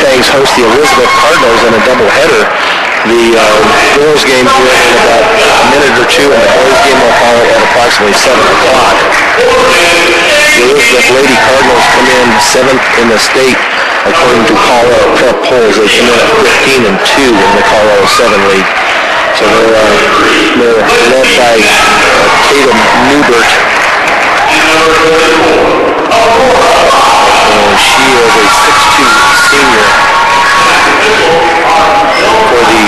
Mustangs host the Elizabeth Cardinals in a doubleheader. The girls' game here in about a minute or two, and the boys' game will follow at approximately 7 o'clock. The Elizabeth Lady Cardinals come in 7th in the state according to Colorado Prep polls. They come in at 15-2 in the Colorado 7 League. So they're led by Tatum Newbert. And she is a 6'2 senior for the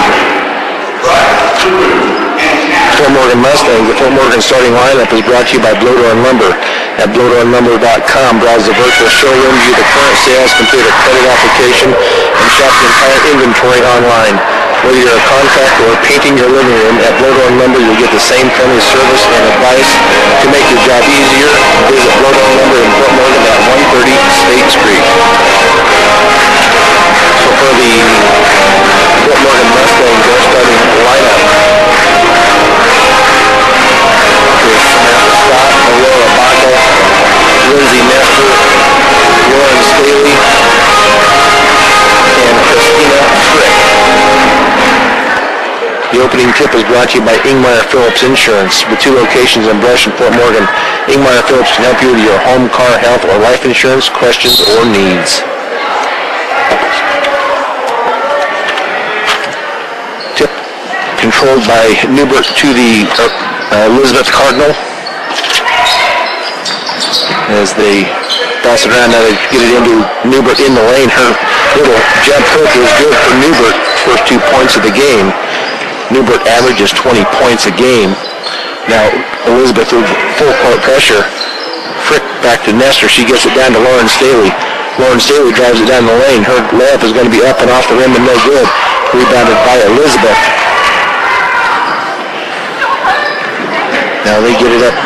Fort Morgan Mustangs. The Fort Morgan starting lineup is brought to you by Blodorn Lumber. At blodornlumber.com, browse the virtual showroom, view the current sales, complete a credit application, and shop the entire inventory online. Whether you're a contractor or painting your living room, at Blodorn Lumber you'll get the same friendly service and advice to make your job easier. Visit Blodorn Lumber in Fort Morgan at 130 State Street. So for the Fort Morgan Mustangs, their starting lineup is Samantha Scott, Aurora Baca, Lindsay Nestor, Lauren Staley, and Christina Frick. The opening tip is brought to you by Ingmeyer Phillips Insurance. With 2 locations in Brush and Fort Morgan, Ingmeyer Phillips can help you with your home, car, health, or life insurance questions or needs. Tip controlled by Newbert to the Elizabeth Cardinal. As they pass it around, now they get it into Newbert in the lane. Her little jump hook is good for Newbert. First 2 points of the game. Newbert averages 20 points a game. Now Elizabeth with full court pressure. Frick back to Nestor. She gets it down to Lauren Staley. Lauren Staley drives it down the lane. Her layup is going to be up and off the rim and no good. Rebounded by Elizabeth. Now they get it up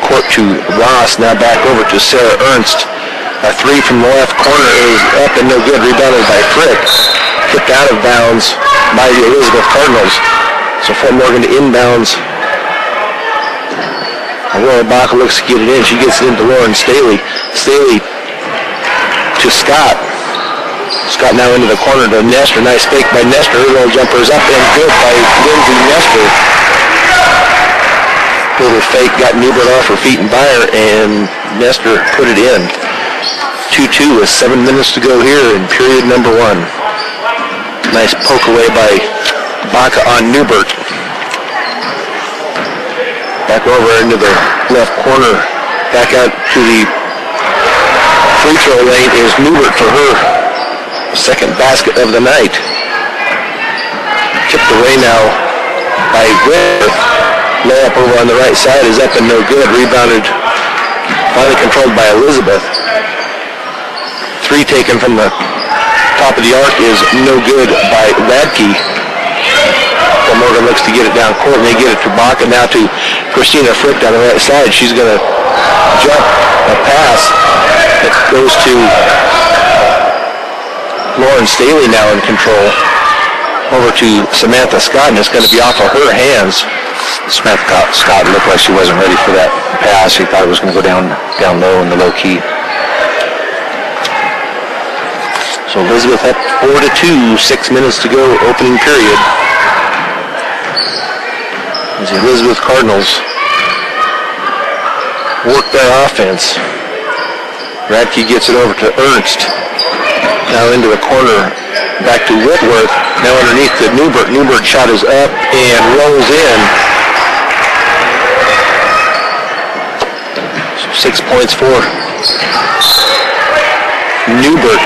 court to Ross. Now back over to Sarah Ernst. A 3 from the left corner is up and no good. Rebounded by Frick. Kicked out of bounds by the Elizabeth Cardinals. So Fort Morgan to inbounds. Aurora Baca looks to get it in. She gets it into Lauren Staley. Staley to Scott. Scott now into the corner to Nestor. Nice fake by Nestor. Her little jumper is up and good by Lindsay Nestor. Little fake got Newbert off her feet and by her, and Nestor put it in. 2-2 with 7 minutes to go here in period number 1. Nice poke away by Baca on Newbert. Back over into the left corner. Back out to the free throw lane is Newbert for her second basket of the night. Tipped away now by Whitworth. Layup over on the right side is up and no good. Rebounded, finally controlled by Elizabeth. 3 taken from the top of the arc is no good by Radke. Fort Morgan looks to get it down court, and they get it to Baca. Now to Christina Frick on the right side. She's going to jump a pass that goes to Lauren Staley now in control. Over to Samantha Scott, and it's going to be off of her hands. Samantha Scott looked like she wasn't ready for that pass. She thought it was going to go down low in the low key. So Elizabeth up 4-2, 6 minutes to go, opening period. As the Elizabeth Cardinals work their offense. Radke gets it over to Ernst. Now into the corner, back to Whitworth. Now underneath to Newbert. Newbert shot is up and rolls in. So 6 points for Newbert.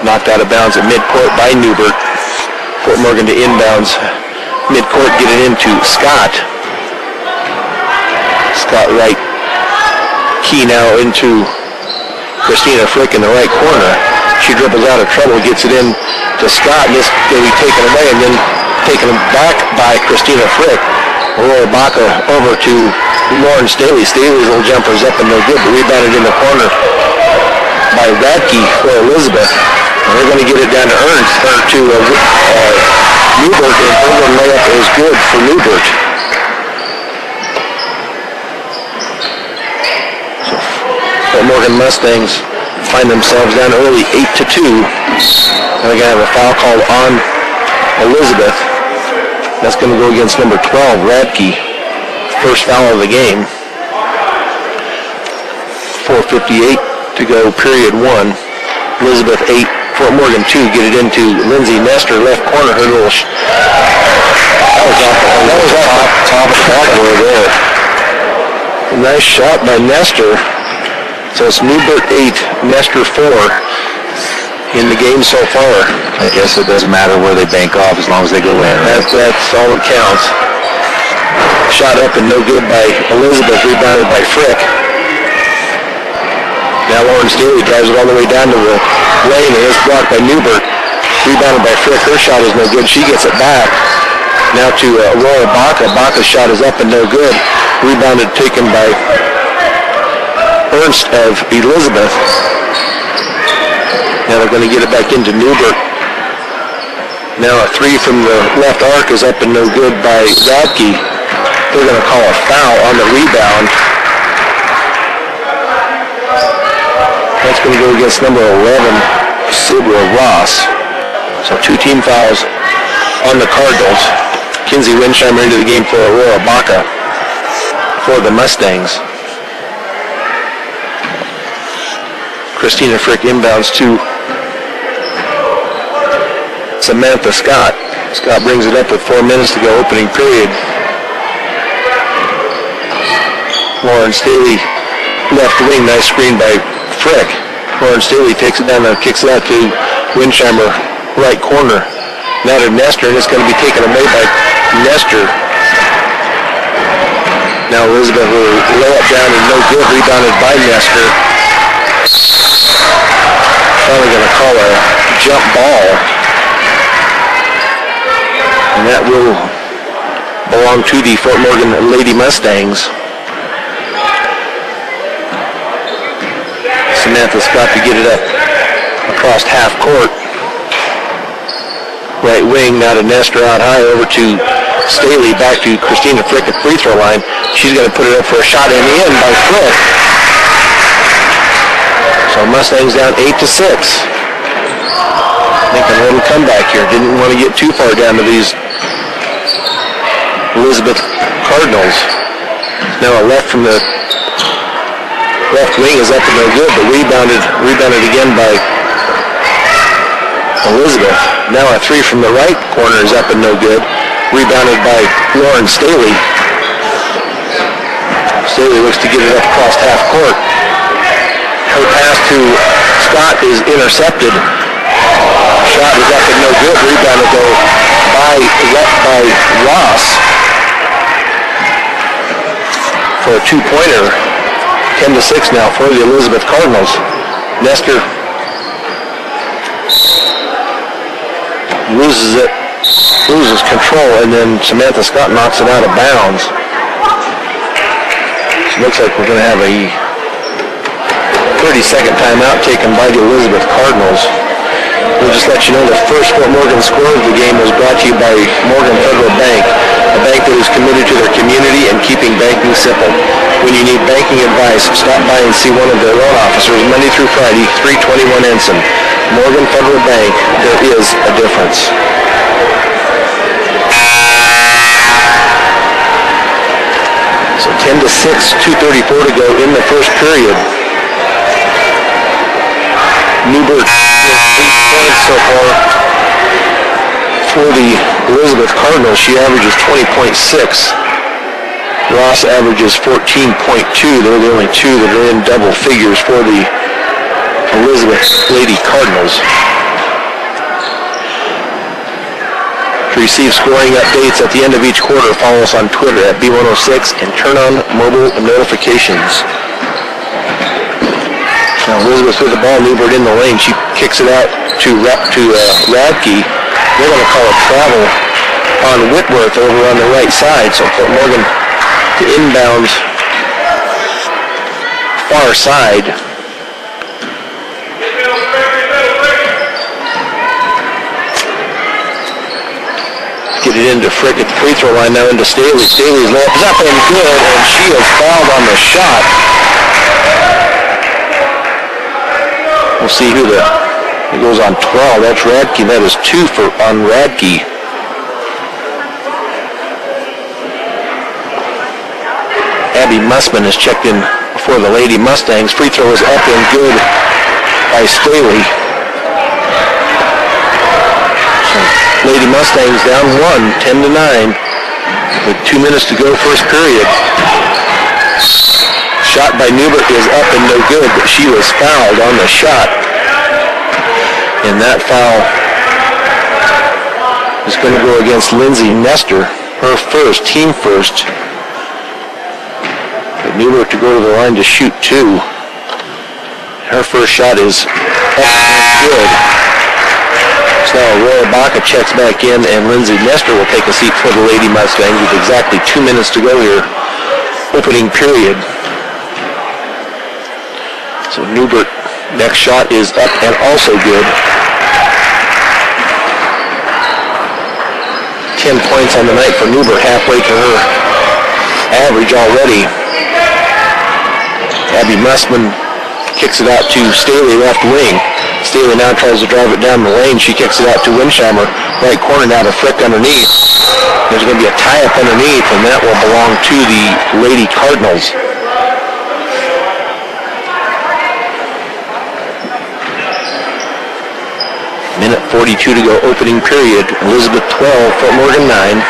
Knocked out of bounds at midcourt by Newbert. Fort Morgan to inbounds. Midcourt get it into Scott. Scott right key now into Christina Frick in the right corner. She dribbles out of trouble, gets it in to Scott, and this will be taken away and then taken back by Christina Frick. Aurora Baca over to Lauren Staley. Staley's little jumper's up and no good, but rebounded in the corner by Radke for Elizabeth. And they're going to get it down to Ernst, or to Newbert, and her layup is good for Newbert. So Fort Morgan Mustangs find themselves down early, 8-2. And they're going to have a foul called on Elizabeth. That's going to go against number 12, Radke. First foul of the game. 4:58 to go, period one. Elizabeth 8, Fort Morgan 2. Get it into Lindsay Nestor, left corner. Her little that was off the top of the backboard there. Nice shot by Nestor. So it's Newbert 8, Nestor 4 in the game so far. I guess it doesn't matter where they bank off as long as they go in. That's all that counts. Shot up and no good by Elizabeth, rebounded by Frick. Now Lauren Staley drives it all the way down to the lane, and it's blocked by Newbert. Rebounded by Frick. Her shot is no good. She gets it back. Now to Aurora Baca. Baca's shot is up and no good. Rebounded, taken by Ernst of Elizabeth. Now they're going to get it back into Newbert. Now a three from the left arc is up and no good by Radke. They're going to call a foul on the rebound. That's going to go against number 11, Sibra Ross. So 2 team fouls on the Cardinals. Kinsey Winsheimer into the game for Aurora Baca for the Mustangs. Christina Frick inbounds to Samantha Scott. Scott brings it up with 4 minutes to go, opening period. Lauren Staley, left wing, nice screen by Frick. Lauren Staley takes it down and kicks it out to Winsheimer, right corner. Now to Nestor, and it's going to be taken away by Nestor. Now Elizabeth will lay it down and no good, rebounded by Nestor. Finally going to call a jump ball. And that will belong to the Fort Morgan Lady Mustangs. Samantha Scott to get it up across half court. Right wing, now to Nestor out high, over to Staley, back to Christina Frick at free throw line. She's going to put it up for a shot in the end by Frick. So Mustangs down 8-6. Making a little comeback here. Didn't want to get too far down to these Elizabeth Cardinals. Now a left from the left wing is up and no good, but rebounded again by Elizabeth. Now a three from the right corner is up and no good. Rebounded by Lauren Staley. Staley looks to get it up across half court. Her pass to Scott is intercepted. Shot is up and no good. Rebounded though by Ross for a two-pointer. 10-6 now for the Elizabeth Cardinals. Nestor loses control, and then Samantha Scott knocks it out of bounds. So it looks like we're going to have a 30-second timeout taken by the Elizabeth Cardinals. We'll just let you know the first Fort Morgan score of the game was brought to you by Morgan Federal Bank, a bank that is committed to their community and keeping banking simple. When you need banking advice, stop by and see one of their loan officers Monday through Friday, 321 Ensign. Morgan Federal Bank, there is a difference. So 10-6, 2:34 to go in the first period. Newbert with 8 points so far for the Elizabeth Cardinals. She averages 20.6. Ross averages 14.2. They're the only two that are in double figures for the Elizabeth Lady Cardinals. To receive scoring updates at the end of each quarter, follow us on Twitter at B106 and turn on mobile notifications. Now Elizabeth with the ball, Newbert in the lane. She kicks it out to Radke. They're going to call a travel on Whitworth over on the right side. So Fort Morgan to inbounds far side. Get it into Frick at the free throw line, now into Staley. Staley's layup is up and good, and she is fouled on the shot. We'll see who it goes on 12. That's Radke. That is 2 on Radke. Abby Mussman is checked in for the Lady Mustangs. Free throw is up and good by Staley. So Lady Mustangs down 1, 10-9. With 2 minutes to go, first period. Shot by Newbert is up and no good, but she was fouled on the shot. And that foul is going to go against Lindsay Nestor, her first, team first. But Newbert to go to the line to shoot 2. Her first shot is good. So now Aurora Baca checks back in, and Lindsay Nestor will take a seat for the Lady Mustangs with exactly 2 minutes to go here. Opening period. So Newbert, next shot is up and also good. 10 points on the night for Newbert, halfway to her average already. Abby Mussman kicks it out to Staley, left wing. Staley now tries to drive it down the lane. She kicks it out to Winsheimer, right corner now to Frick underneath. There's going to be a tie-up underneath, and that will belong to the Lady Cardinals. Minute 42 to go, opening period. Elizabeth 12, Fort Morgan 9.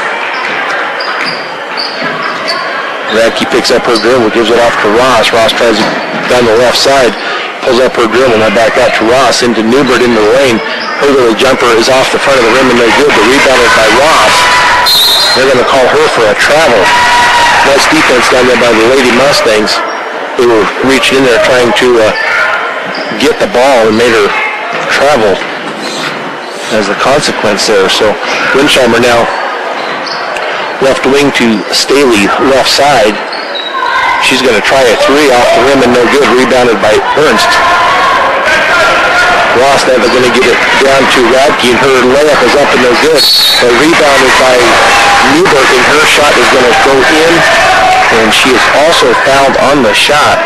Radke picks up her dribble, gives it off to Ross. Ross tries it down the left side, pulls up her dribble, now back out to Ross, into Newbert into the lane. Her little jumper is off the front of the rim and no good, but rebounded by Ross. They're going to call her for a travel. Nice defense down there by the Lady Mustangs. They were reaching in there trying to get the ball and made her travel as a consequence there. So Winsheimer now left wing to Staley, left side. She's going to try a 3 off the rim and no good, rebounded by Ernst. Ross now they're going to get it down to Radke, and her layup is up and no good, but rebounded by Newbert, and her shot is going to go in, and she is also fouled on the shot.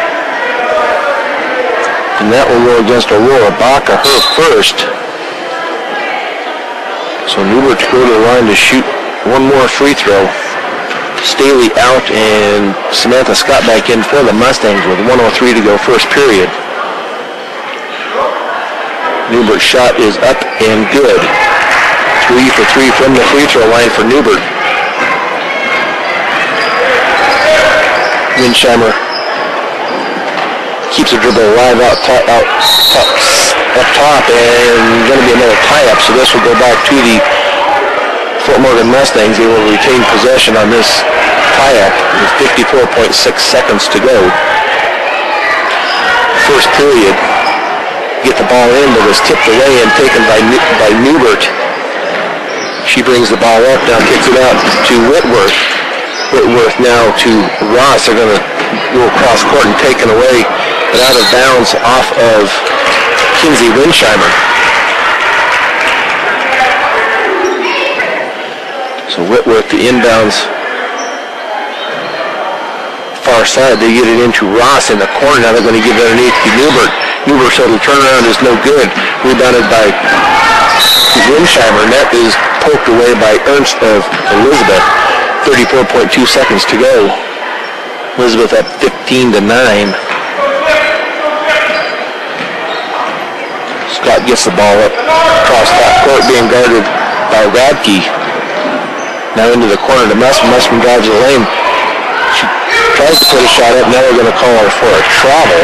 And that will go against Aurora Baca, her first. So Newbert to go to the line to shoot one more free throw. Staley out and Samantha Scott back in for the Mustangs with 1:03 to go, first period. Newbert's shot is up and good. 3 for 3 from the free throw line for Newbert. Winsheimer keeps the dribble alive up top, and going to be another tie-up, so this will go back to the Fort Morgan Mustangs. They will retain possession on this tie-up with 54.6 seconds to go. First period, get the ball in, but was tipped away and taken by Newbert. She brings the ball up, now kicks it out to Whitworth. Whitworth now to Ross. They're going to go across court and taken away, but out of bounds off of Kinsey Winsheimer. So Whitworth, the inbounds, far side. They get it into Ross in the corner. Now they're going to give it underneath to Newbert. Newbert's total turnaround is no good. Rebounded by Winsheimer. Net is poked away by Ernst of Elizabeth. 34.2 seconds to go. Elizabeth up 15-9. Scott gets the ball up across that court, being guarded by Radke. Now into the corner to Mussman. Mussman drives the lane. She tries to put a shot up. Now they're going to call her for a travel.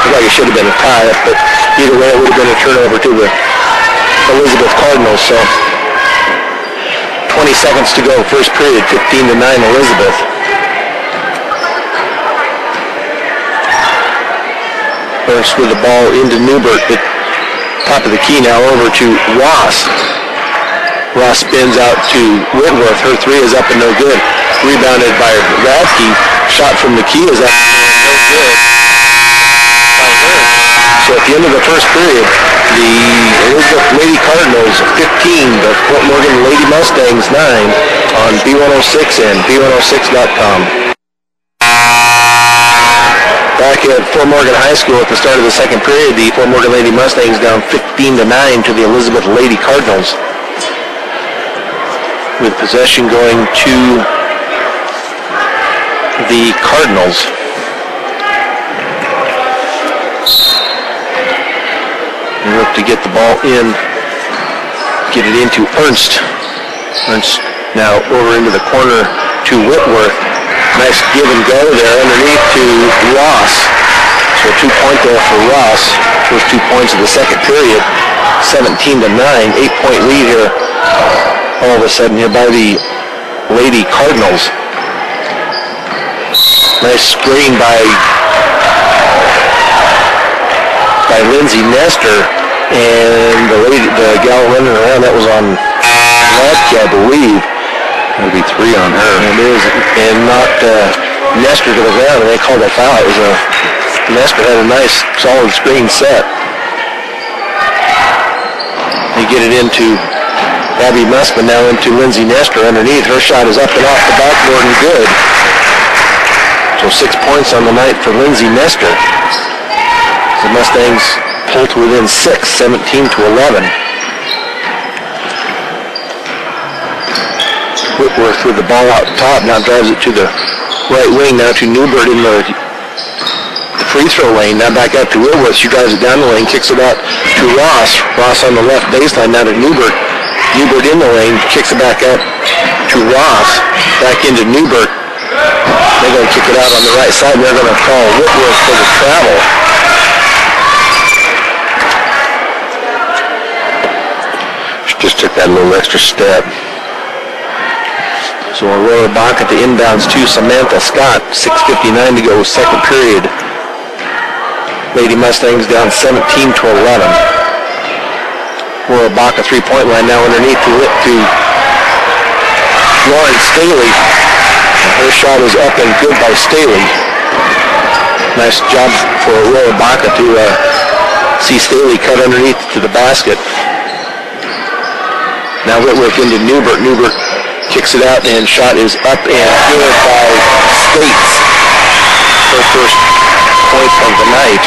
Looked like it should have been a tie-up, but either way it would have been a turnover to the Elizabeth Cardinals. So 20 seconds to go. First period, 15-9 Elizabeth. Ernst with the ball into Newbert. At top of the key now over to Ross. Ross spins out to Whitworth. Her 3 is up and no good. Rebounded by Radke. Shot from the key is up and no good. So at the end of the first period, the Elizabeth Lady Cardinals 15, the Fort Morgan Lady Mustangs 9 on B106 and B106.com. back at Fort Morgan High School at the start of the second period. The Fort Morgan Lady Mustangs down 15-9 to the Elizabeth Lady Cardinals. With possession going to the Cardinals. They look to get the ball in, get it into Ernst. Ernst now over into the corner to Whitworth. Nice give and go there underneath to Ross. So a 2-point there for Ross. First 2 points of the second period. 17-9, 8-point lead here. All of a sudden here by the Lady Cardinals. Nice screen by Lindsay Nestor, and the gal running around, that was on Ledke, I believe. That'll be 3 on her. It is, and knocked Nestor to the ground, and they called a foul. It was Nestor had a nice, solid screen set. They get it into Abby Mussman, now into Lindsay Nestor underneath. Her shot is up and off the backboard and good. So 6 points on the night for Lindsay Nestor. The Mustangs pull to within 6, 17-11. Whitworth with the ball out top, now drives it to the right wing, now to Newbert in the free throw lane, now back out to Whitworth. She drives it down the lane, kicks it out to Ross. Ross on the left baseline, now to Newbert. Newbert in the lane, kicks it back out to Ross, back into Newbert. They're going to kick it out on the right side, and they're going to call Whitworth for the travel. She just took that little extra step. So Aurora Bach at the inbounds to Samantha Scott. 6:59 to go, second period. Lady Mustangs down 17-11. Aurora Bach, a 3-point line now underneath to Lauren Staley. Her shot is up and good by Staley. Nice job for Aurora Baca to see Staley cut underneath to the basket. Now Whitworth into Newbert. Newbert kicks it out and shot is up and good by States. Her first point of the night.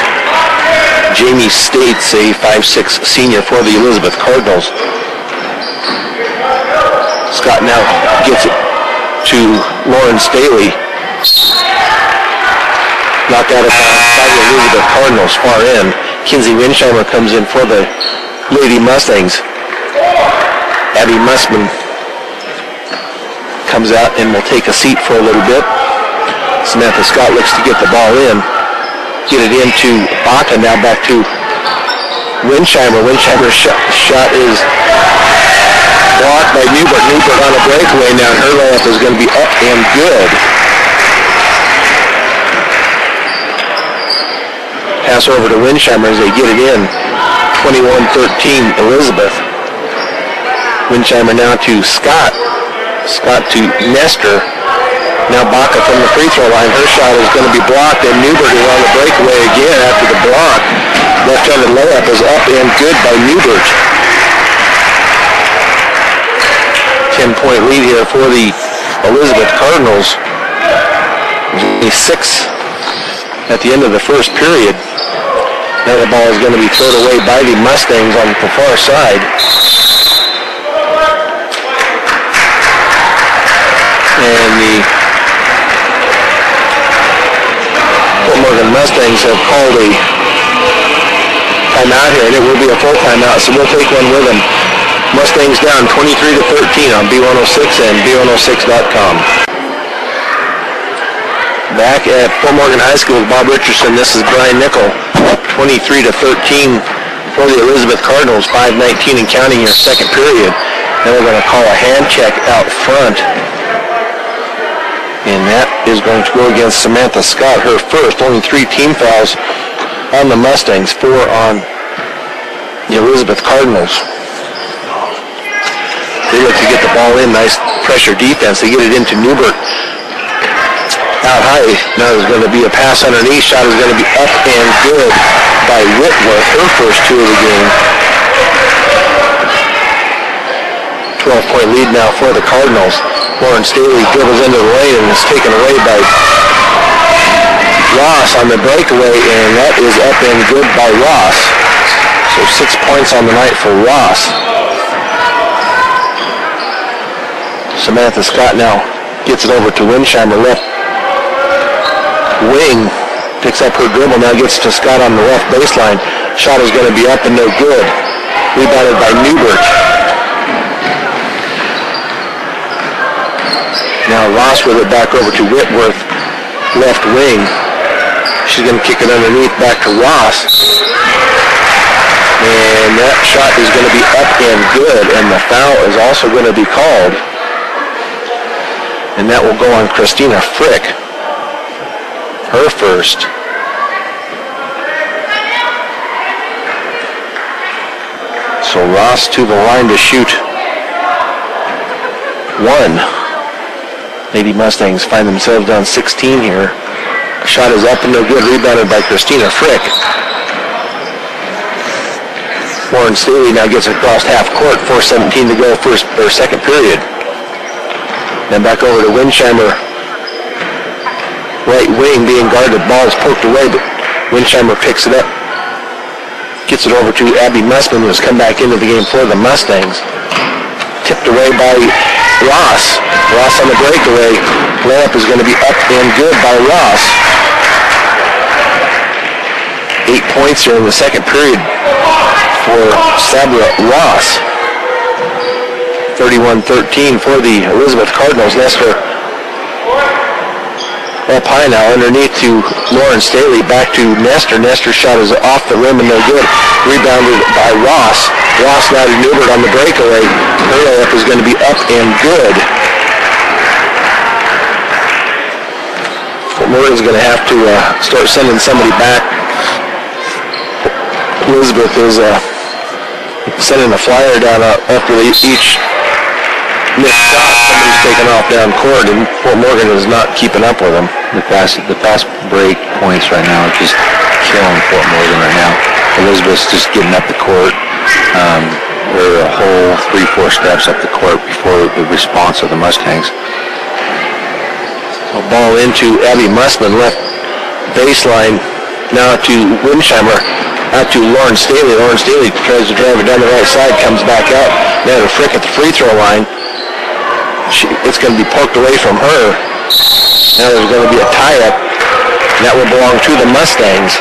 Jamie States, a 5'6" senior for the Elizabeth Cardinals. Scott now gets it to Lauren Staley. Knocked out of bounds by the Elizabeth Cardinals far end. Kinsey Winsheimer comes in for the Lady Mustangs. Abby Mussman comes out and will take a seat for a little bit. Samantha Scott looks to get the ball in. Get it into Baca, now back to Winsheimer. Winsheimer's shot is blocked by Newbert. Newbert on a breakaway now. Her layup is going to be up and good. Pass over to Winsheimer as they get it in. 21-13 Elizabeth. Winsheimer now to Scott. Scott to Nestor. Now Baca from the free throw line. Her shot is going to be blocked, and Newbert is on the breakaway again after the block. Left-handed layup is up and good by Newbert. 10-point lead here for the Elizabeth Cardinals. There's only 6 at the end of the first period. Now the ball is going to be thrown away by the Mustangs on the far side. And the Fort Morgan Mustangs have called a timeout here, and it will be a full timeout, so we'll take one with them. Mustangs down 23-13 on B106 and B106.com. Back at Fort Morgan High School with Bob Richardson, this is Brian Nickel, up 23-13 for the Elizabeth Cardinals, 5:19 and counting here, second period. Then we're going to call a hand check out front. And that is going to go against Samantha Scott, her first. Only 3 team fouls on the Mustangs, 4 on the Elizabeth Cardinals. They look to get the ball in. Nice pressure defense. They get it into Newbert. Out high. Now there's going to be a pass underneath. Shot is going to be up and good by Whitworth, her first 2 of the game. 12-point lead now for the Cardinals. Lauren Staley dribbles into the lane and is taken away by Ross on the breakaway, and that is up and good by Ross. So 6 points on the night for Ross. Samantha Scott now gets it over to Winsheimer, left wing, picks up her dribble, now gets to Scott on the left baseline. Shot is going to be up and no good. Rebounded by Newbert. Now Ross with it back over to Whitworth, left wing. She's going to kick it underneath back to Ross. And that shot is going to be up and good, and the foul is also going to be called. And that will go on Christina Frick. Her first. So Ross to the line to shoot one. Lady Mustangs find themselves down 16 here. A shot is up and no good, rebounded by Christina Frick. Lauren Staley now gets across half court, 4:17 to go, second period. Then back over to Winsheimer. Right wing being guarded, ball is poked away, but Winsheimer picks it up. Gets it over to Abby Mussman, who has come back into the game for the Mustangs. Tipped away by Ross. Ross on the breakaway. Layup is going to be up and good by Ross. 8 points here in the second period for Sabra Ross. 31-13 for the Elizabeth Cardinals. Nestor up high now underneath to Lauren Staley. Back to Nestor. Nestor's shot is off the rim and no good. Rebounded by Ross. Ross now to Newbert on the breakaway. Her layup is going to be up and good. Fort Morgan's going to have to start sending somebody back. Elizabeth is sending a flyer down after each missed shot. Somebody's taken off down court, and Fort Morgan is not keeping up with them. The fast break points right now are just killing Fort Morgan right now. Elizabeth's just getting up the court. They're a whole 3-4 steps up the court before the response of the Mustangs. A ball into Abby Mussman, left baseline. Now to Winsheimer. Out to Lauren Staley. Lauren Staley tries to drive it down the right side, comes back out. Now to Frick at the free throw line. It's going to be poked away from her. Now there's going to be a tie-up. That will belong to the Mustangs.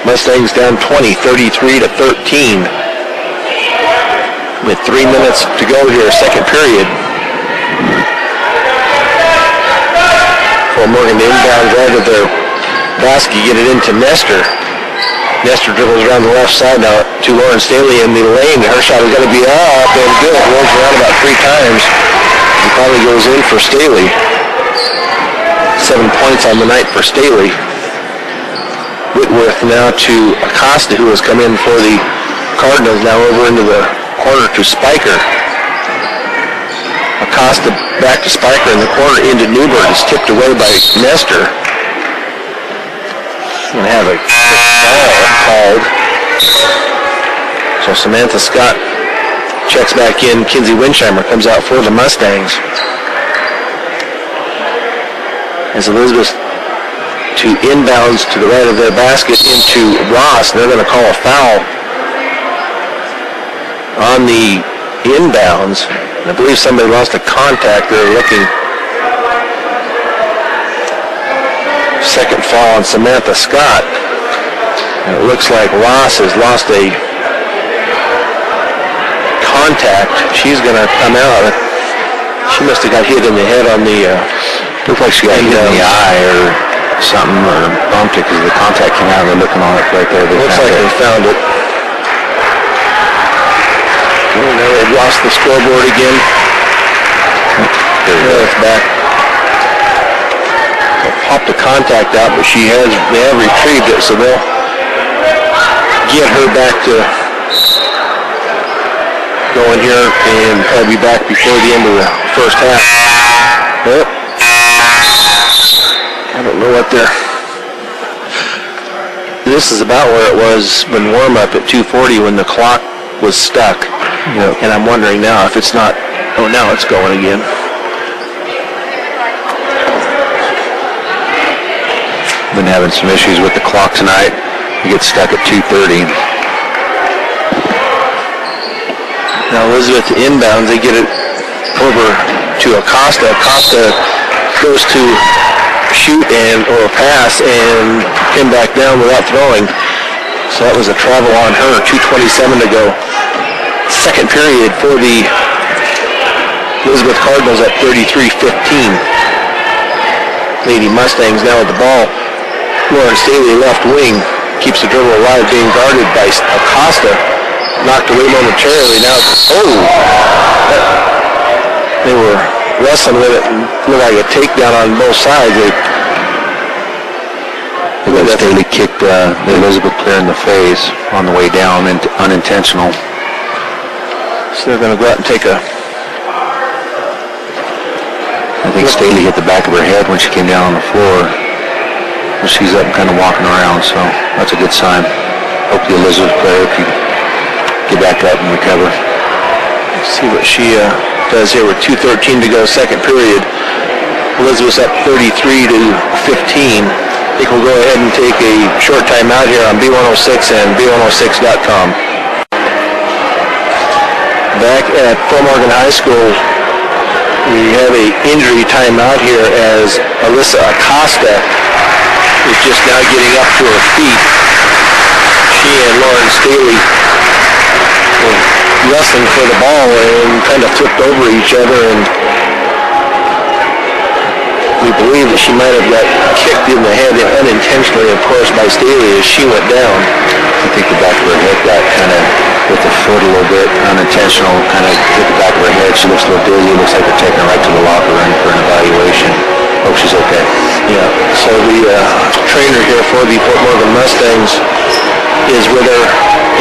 Mustangs down 20, 33-13. With 3 minutes to go here, second period. Fort Morgan inbound right at their basket, get it into Nestor. Nestor dribbles around the left side now to Lauren Staley in the lane. Her shot is going to be up and good. Rolls around about 3 times. And finally goes in for Staley. 7 points on the night for Staley. Whitworth now to Acosta, who has come in for the Cardinals, now over into the corner to Spiker. Acosta back to Spiker in the corner into Newbert. Is tipped away by Nestor. Going to have a foul called. So Samantha Scott checks back in. Kinsey Winsheimer comes out for the Mustangs. As Elizabeth to inbounds to the right of their basket into Ross. They're going to call a foul on the inbounds. I believe somebody lost a contact. They're looking. Second foul on Samantha Scott. And it looks like Ross has lost a contact. She's going to come out. She must have got hit in the head on the... Looked like she got hit in the eye or something, or bumped it because the contact came out. They're looking on it right there. Looks like they found it. Oh, now they've lost the scoreboard again. There it's back. They'll pop the contact out, but they have retrieved it, so they'll get her back to going here and probably be back before the end of the first half. Yep. I don't know what they're... This is about where it was when warm-up at 2:40 when the clock was stuck. Yep. And I'm wondering now if it's not... Oh, now it's going again. been having some issues with the clock tonight. We get stuck at 2:30. Now Elizabeth inbounds, they get it over to Acosta. Acosta goes to shoot or pass and pin back down without throwing. So that was a travel on her. 2:27 to go. Second period for the Elizabeth Cardinals at 33-15. Lady Mustangs now at the ball. Lauren Staley, left wing, keeps the dribble alive, being guarded by Acosta. Knocked away momentarily. Now, they were wrestling with it and looked like a takedown on both sides. Staley kicked the Elizabeth player in the face on the way down, unintentional. So they're going to go out and take a... I think Staley hit the back of her head when she came down on the floor. She's up and kind of walking around, so that's a good sign. Hope the Elizabeth player can get back up and recover. Let's see what she does here with 2:13 to go, second period. Elizabeth's up 33-15. I think we'll go ahead and take a short timeout here on B106 and B106.com. Back at Fort Morgan High School, we have a injury timeout here as Alyssa Acosta is just now getting up to her feet. She and Lauren Staley were wrestling for the ball and kind of flipped over each other, and we believe that she might have got kicked in the head unintentionally, of course, by Staley as she went down. I think the back of her head got kind of with the foot a little bit unintentional, kind of hit the back of her head. She looks a little dizzy. Looks like they're taking her right to the locker room for an evaluation. Hope she's okay. Yeah, so the trainer here for the Fort Morgan Mustangs is with her,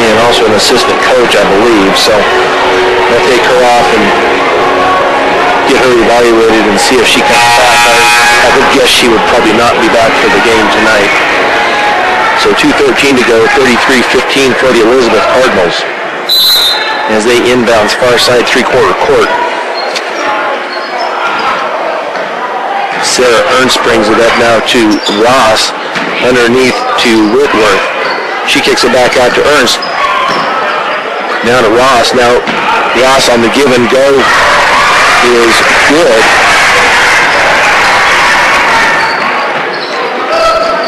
and also an assistant coach, I believe. So they'll take her off and get her evaluated and see if she comes back. I would guess she would probably not be back for the game tonight. So 2:13 to go, 33-15 for the Elizabeth Cardinals as they inbounds far side three-quarter court. Sarah Ernst brings it up now to Ross, underneath to Whitworth. She kicks it back out to Ernst. Now to Ross. Now Ross on the give and go is good.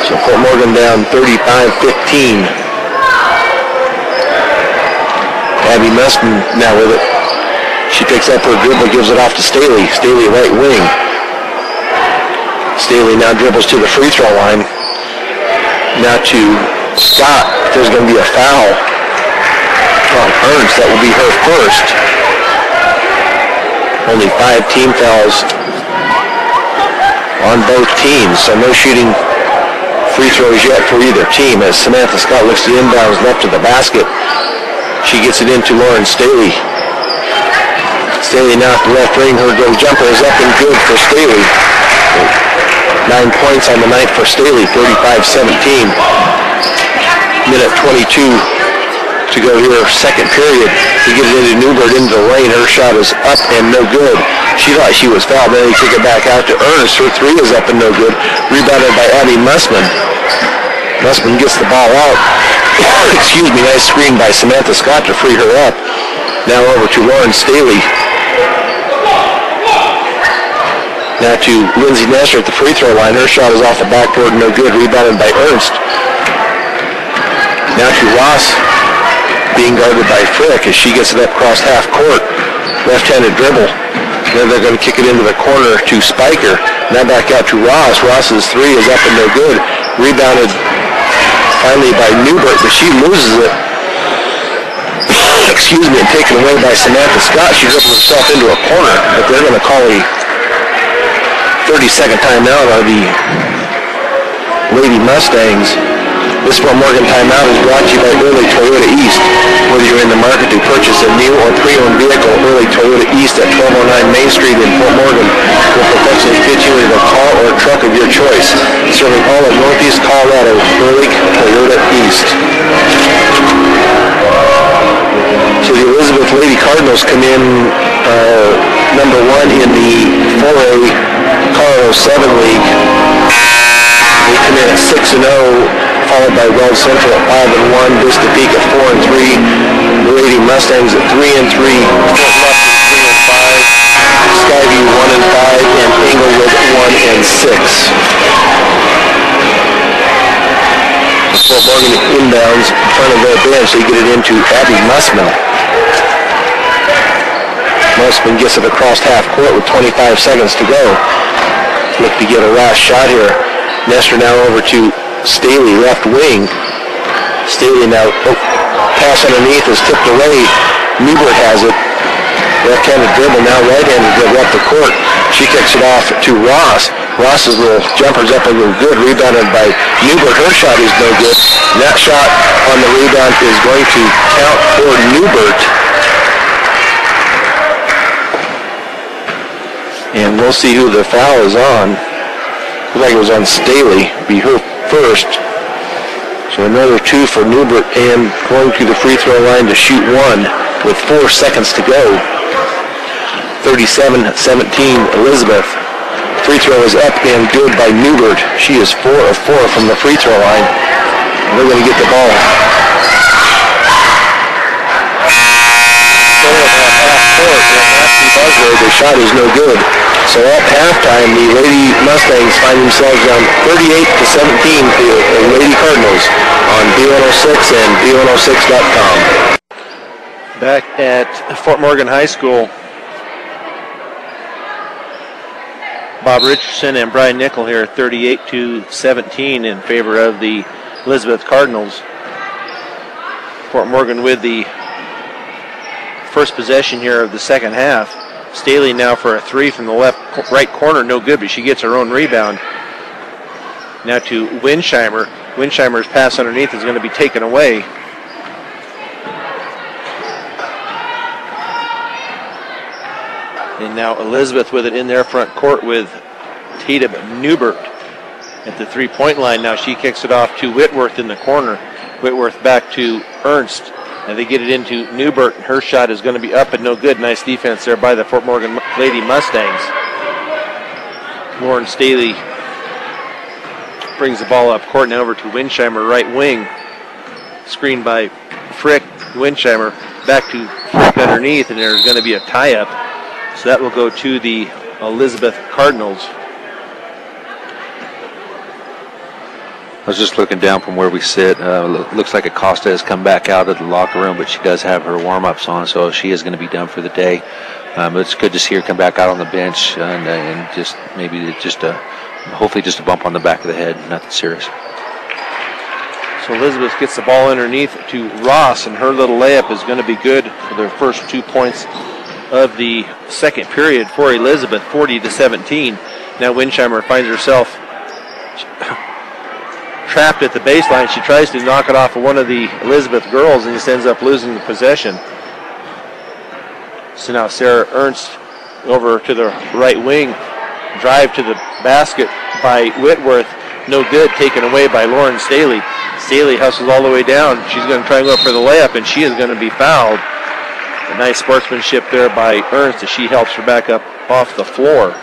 So Fort Morgan down 35-15. Abby Mustin now with it. She picks up her dribble, gives it off to Staley. Staley right wing. Staley now dribbles to the free throw line. Now to Scott. There's going to be a foul on Ernst. That will be her first. Only 5 team fouls on both teams, so no shooting free throws yet for either team as Samantha Scott looks to inbounds left to the basket. She gets it into Lauren Staley. Staley now at the left wing. Her go jumper is up and good for Staley. 9 points on the night for Staley, 35-17. Minute 22 to go here, second period. He gets it into Newbert into the lane. Her shot is up and no good. She thought she was fouled. Then he kick it back out to Ernst. Her three is up and no good. Rebounded by Abby Musman. Musman gets the ball out. Excuse me, nice screen by Samantha Scott to free her up. Now over to Lauren Staley. Now to Lindsay Nestor at the free throw line. Her shot is off the backboard, no good. Rebounded by Ernst. Now to Ross, being guarded by Frick as she gets it up across half court. Left-handed dribble. Then they're going to kick it into the corner to Spiker. Now back out to Ross. Ross's three is up and no good. Rebounded finally by Newbert, but she loses it. Excuse me, and taken away by Samantha Scott. She dribbles herself into a corner, but they're going to call a 30-second timeout on the Lady Mustangs. This Fort Morgan timeout is brought to you by Early Toyota East. Whether you're in the market to purchase a new or pre-owned vehicle, Early Toyota East at 1209 Main Street in Fort Morgan will professionally fit you into a car or a truck of your choice. Serving all of Northeast Colorado, Early Toyota East. So the Elizabeth Lady Cardinals come in number 1 in the 4A Colorado 7 League. They come in at 6-0, followed by Weld Central at 5-1, Vista Peak at 4-3, the Lady Mustangs at 3-3, Fort Lupton 3-5, Skyview 1-5, and Englewood 1-6. Fort Morgan inbounds in front of their bench. They get it into Abby Mussman. Mussman gets it across half court with 25 seconds to go. Look to get a last shot here. Nestor now over to Staley, left wing. Staley now, pass underneath is tipped away. Newbert has it. Left-handed dribble, now right-handed dribble up the court. She kicks it off to Ross. Ross's little jumper's up a little good, rebounded by Newbert. Her shot is no good. And that shot on the rebound is going to count for Newbert. And we'll see who the foul is on. Looks like it was on Staley. Be her first. So another 2 for Newbert, and going to the free throw line to shoot 1 with 4 seconds to go. 37-17 Elizabeth. Free throw is up and good by Newbert. She is 4 of 4 from the free throw line. And they're going to get the ball. The shot is no good. So at halftime, the Lady Mustangs find themselves down 38-17 to the Lady Cardinals on B106 and B106.com. Back at Fort Morgan High School, Bob Richardson and Brian Nickel here, 38-17 in favor of the Elizabeth Cardinals. Fort Morgan with the first possession here of the second half. Staley now for a 3 from the right corner, no good, but she gets her own rebound. Now to Winsheimer. Winsheimer's pass underneath is going to be taken away. And now Elizabeth with it in their front court with Tatum Newbert at the three-point line. Now she kicks it off to Whitworth in the corner. Whitworth back to Ernst. And they get it into Newbert. Her shot is going to be up and no good. Nice defense there by the Fort Morgan Lady Mustangs. Lauren Staley brings the ball up court now over to Winsheimer, right wing. Screened by Frick. Winsheimer back to Frick underneath, and there's going to be a tie-up. So that will go to the Elizabeth Cardinals. I was just looking down from where we sit. Looks like Acosta has come back out of the locker room, but she does have her warm-ups on, so she is going to be done for the day. It's good to see her come back out on the bench and just maybe hopefully just a bump on the back of the head, nothing serious. So Elizabeth gets the ball underneath to Ross, and her little layup is going to be good for their first 2 points of the second period for Elizabeth, 40-17. Now Winsheimer finds herself trapped at the baseline. She tries to knock it off of one of the Elizabeth girls and just ends up losing the possession. So now Sarah Ernst over to the right wing. Drive to the basket by Whitworth. No good, taken away by Lauren Staley. Staley hustles all the way down. She's going to try and go for the layup, and she is going to be fouled. A nice sportsmanship there by Ernst as she helps her back up off the floor.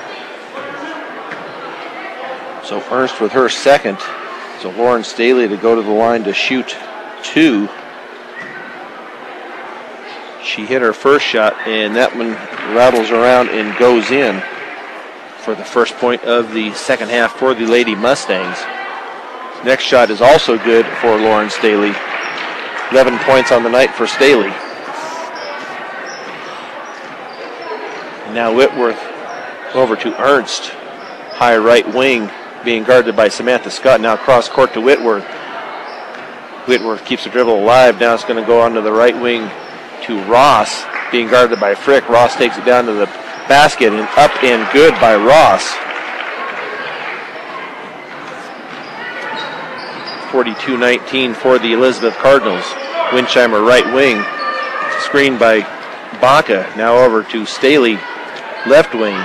So Ernst with her second. So Lauren Staley to go to the line to shoot 2. She hit her first shot, and that one rattles around and goes in for the first point of the second half for the Lady Mustangs. Next shot is also good for Lauren Staley. 11 points on the night for Staley. Now Whitworth over to Ernst. High right wing being guarded by Samantha Scott. Now cross court to Whitworth. Whitworth keeps the dribble alive. Now it's going to go onto the right wing to Ross, being guarded by Frick. Ross takes it down to the basket and up and good by Ross. 42-19 for the Elizabeth Cardinals. Winsheimer right wing, screened by Baca. Now over to Staley, left wing.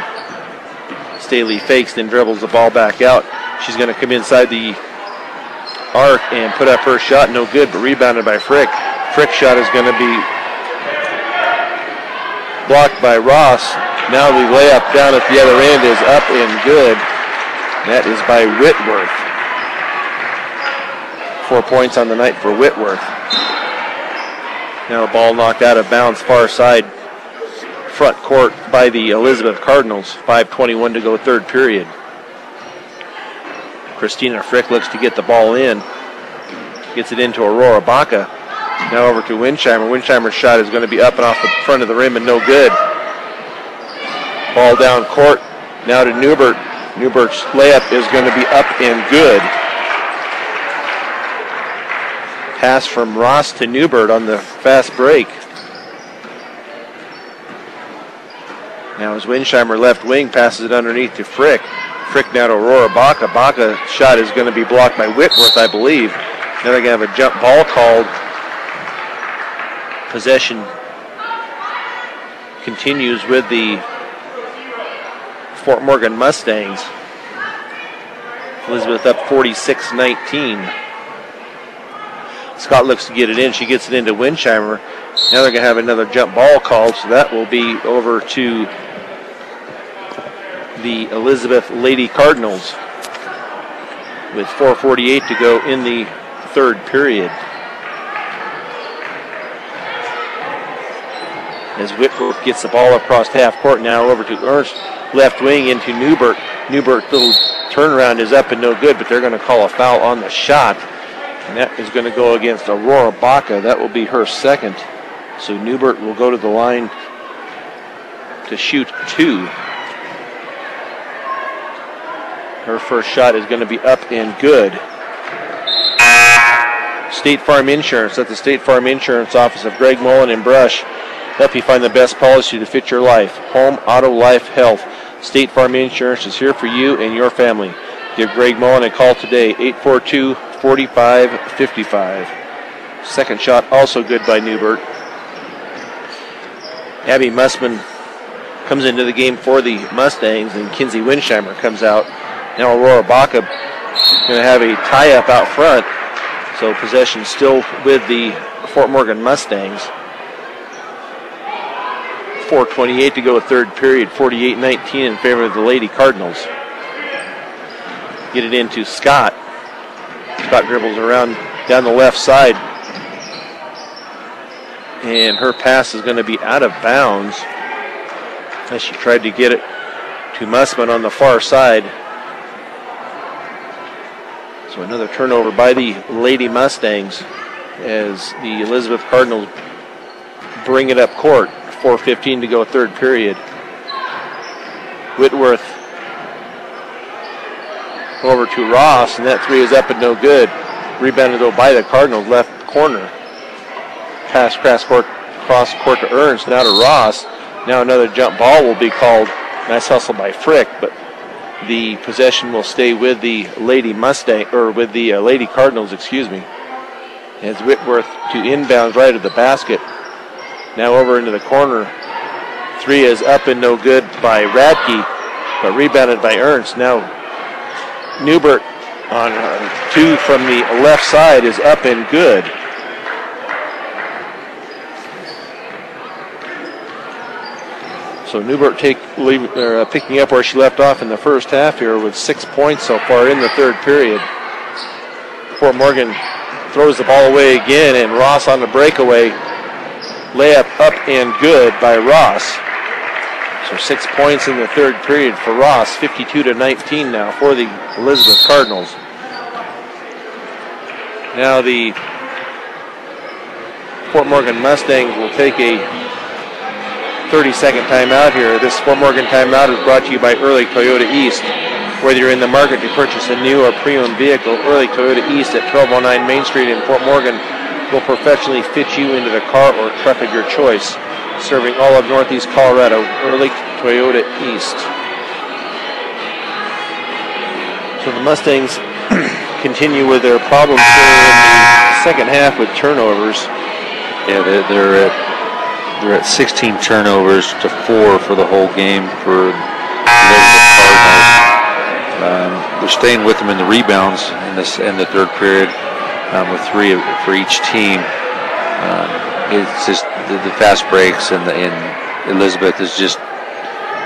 Staley fakes, then dribbles the ball back out. She's going to come inside the arc and put up her shot. No good, but rebounded by Frick. Frick's shot is going to be blocked by Ross. Now the layup down at the other end is up and good. That is by Whitworth. 4 points on the night for Whitworth. Now a ball knocked out of bounds far side front court by the Elizabeth Cardinals. 5:21 to go, third period. Christina Frick looks to get the ball in. Gets it into Aurora Baca. Now over to Winsheimer. Winsheimer's shot is going to be up and off the front of the rim and no good. Ball down court. Now to Newbert. Newbert's layup is going to be up and good. Pass from Ross to Newbert on the fast break. Now as Winsheimer left wing passes it underneath to Frick. Frick now to Aurora Baca. Baca's shot is going to be blocked by Whitworth, I believe. Now they're going to have a jump ball called. Possession continues with the Fort Morgan Mustangs. Elizabeth up 46-19. Scott looks to get it in. She gets it into Winsheimer. Now they're going to have another jump ball called, so that will be over to the Elizabeth Lady Cardinals with 4:48 to go in the third period. As Whitworth gets the ball across half court, now over to Ernst, left wing into Newbert. Newbert's little turnaround is up and no good, but they're going to call a foul on the shot. And that is going to go against Aurora Baca. That will be her second. So Newbert will go to the line to shoot 2. Her first shot is going to be up and good. State Farm Insurance. At the State Farm Insurance office of Greg Mullen and Brush. Help you find the best policy to fit your life. Home, auto, life, health. State Farm Insurance is here for you and your family. Give Greg Mullen a call today, 842-4555. Second shot also good by Newbert. Abby Mussman comes into the game for the Mustangs, and Kinsey Winsheimer comes out. Now Aurora Baca going to have a tie-up out front, so possession still with the Fort Morgan Mustangs. 4:28 to go, third period, 48-19 in favor of the Lady Cardinals. Get it into Scott. Scott dribbles around down the left side, and her pass is going to be out of bounds as she tried to get it to Mussman on the far side. So another turnover by the Lady Mustangs as the Elizabeth Cardinals bring it up court. 4:15 to go, third period. Whitworth over to Ross, and that three is up and no good. Rebounded though by the Cardinals, left corner. Pass cross court to Ernst, now to Ross. Now another jump ball will be called. Nice hustle by Frick, but the possession will stay with the Lady Mustang, or with the Lady Cardinals, excuse me. As Whitworth to inbounds right at the basket. Now over into the corner. Three is up and no good by Radke, but rebounded by Ernst. Now Newbert on 2 from the left side is up and good. So Newbert picking up where she left off in the first half here with 6 points so far in the third period. Fort Morgan throws the ball away again, and Ross on the breakaway. Layup up and good by Ross. So 6 points in the third period for Ross, 52-19 now for the Elizabeth Cardinals. Now the Fort Morgan Mustangs will take a 30-second timeout here. This Fort Morgan timeout is brought to you by Ehrlich Toyota East. Whether you're in the market to purchase a new or pre-owned vehicle, Ehrlich Toyota East at 1209 Main Street in Fort Morgan will professionally fit you into the car or truck of your choice. Serving all of Northeast Colorado, Ehrlich Toyota East. So the Mustangs continue with their problems here in the second half with turnovers. Yeah, they're at 16 turnovers to 4 for the whole game for the Cardinals. They're staying with them in the rebounds in the third period, with 3 for each team. It's just the fast breaks, and Elizabeth is just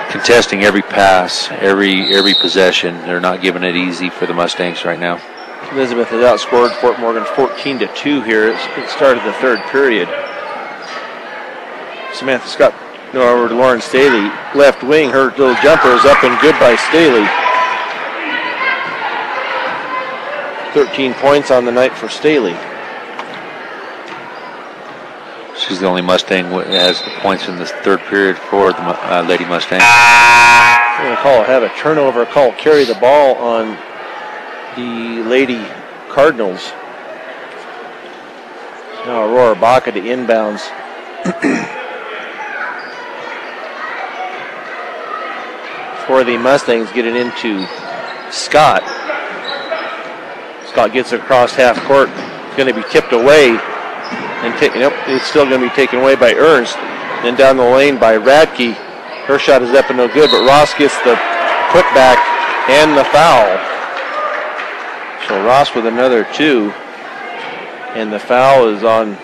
contesting every pass, every possession. They're not giving it easy for the Mustangs right now. Elizabeth has outscored Fort Morgan 14-2 here. It started the third period. Samantha Scott, no, over to Lauren Staley. Left wing, her little jumper is up and good by Staley. 13 points on the night for Staley. She's the only Mustang that has the points in this third period for the Lady Mustang. I'm going to have a turnover call, carry the ball on the Lady Cardinals. Now Aurora Baca to inbounds. For the Mustangs, get it into Scott. Scott gets across half court. It's going to be tipped away. And it's still going to be taken away by Ernst. Then down the lane by Radke. Her shot is up and no good, but Ross gets the putback and the foul. So Ross with another 2. And the foul is on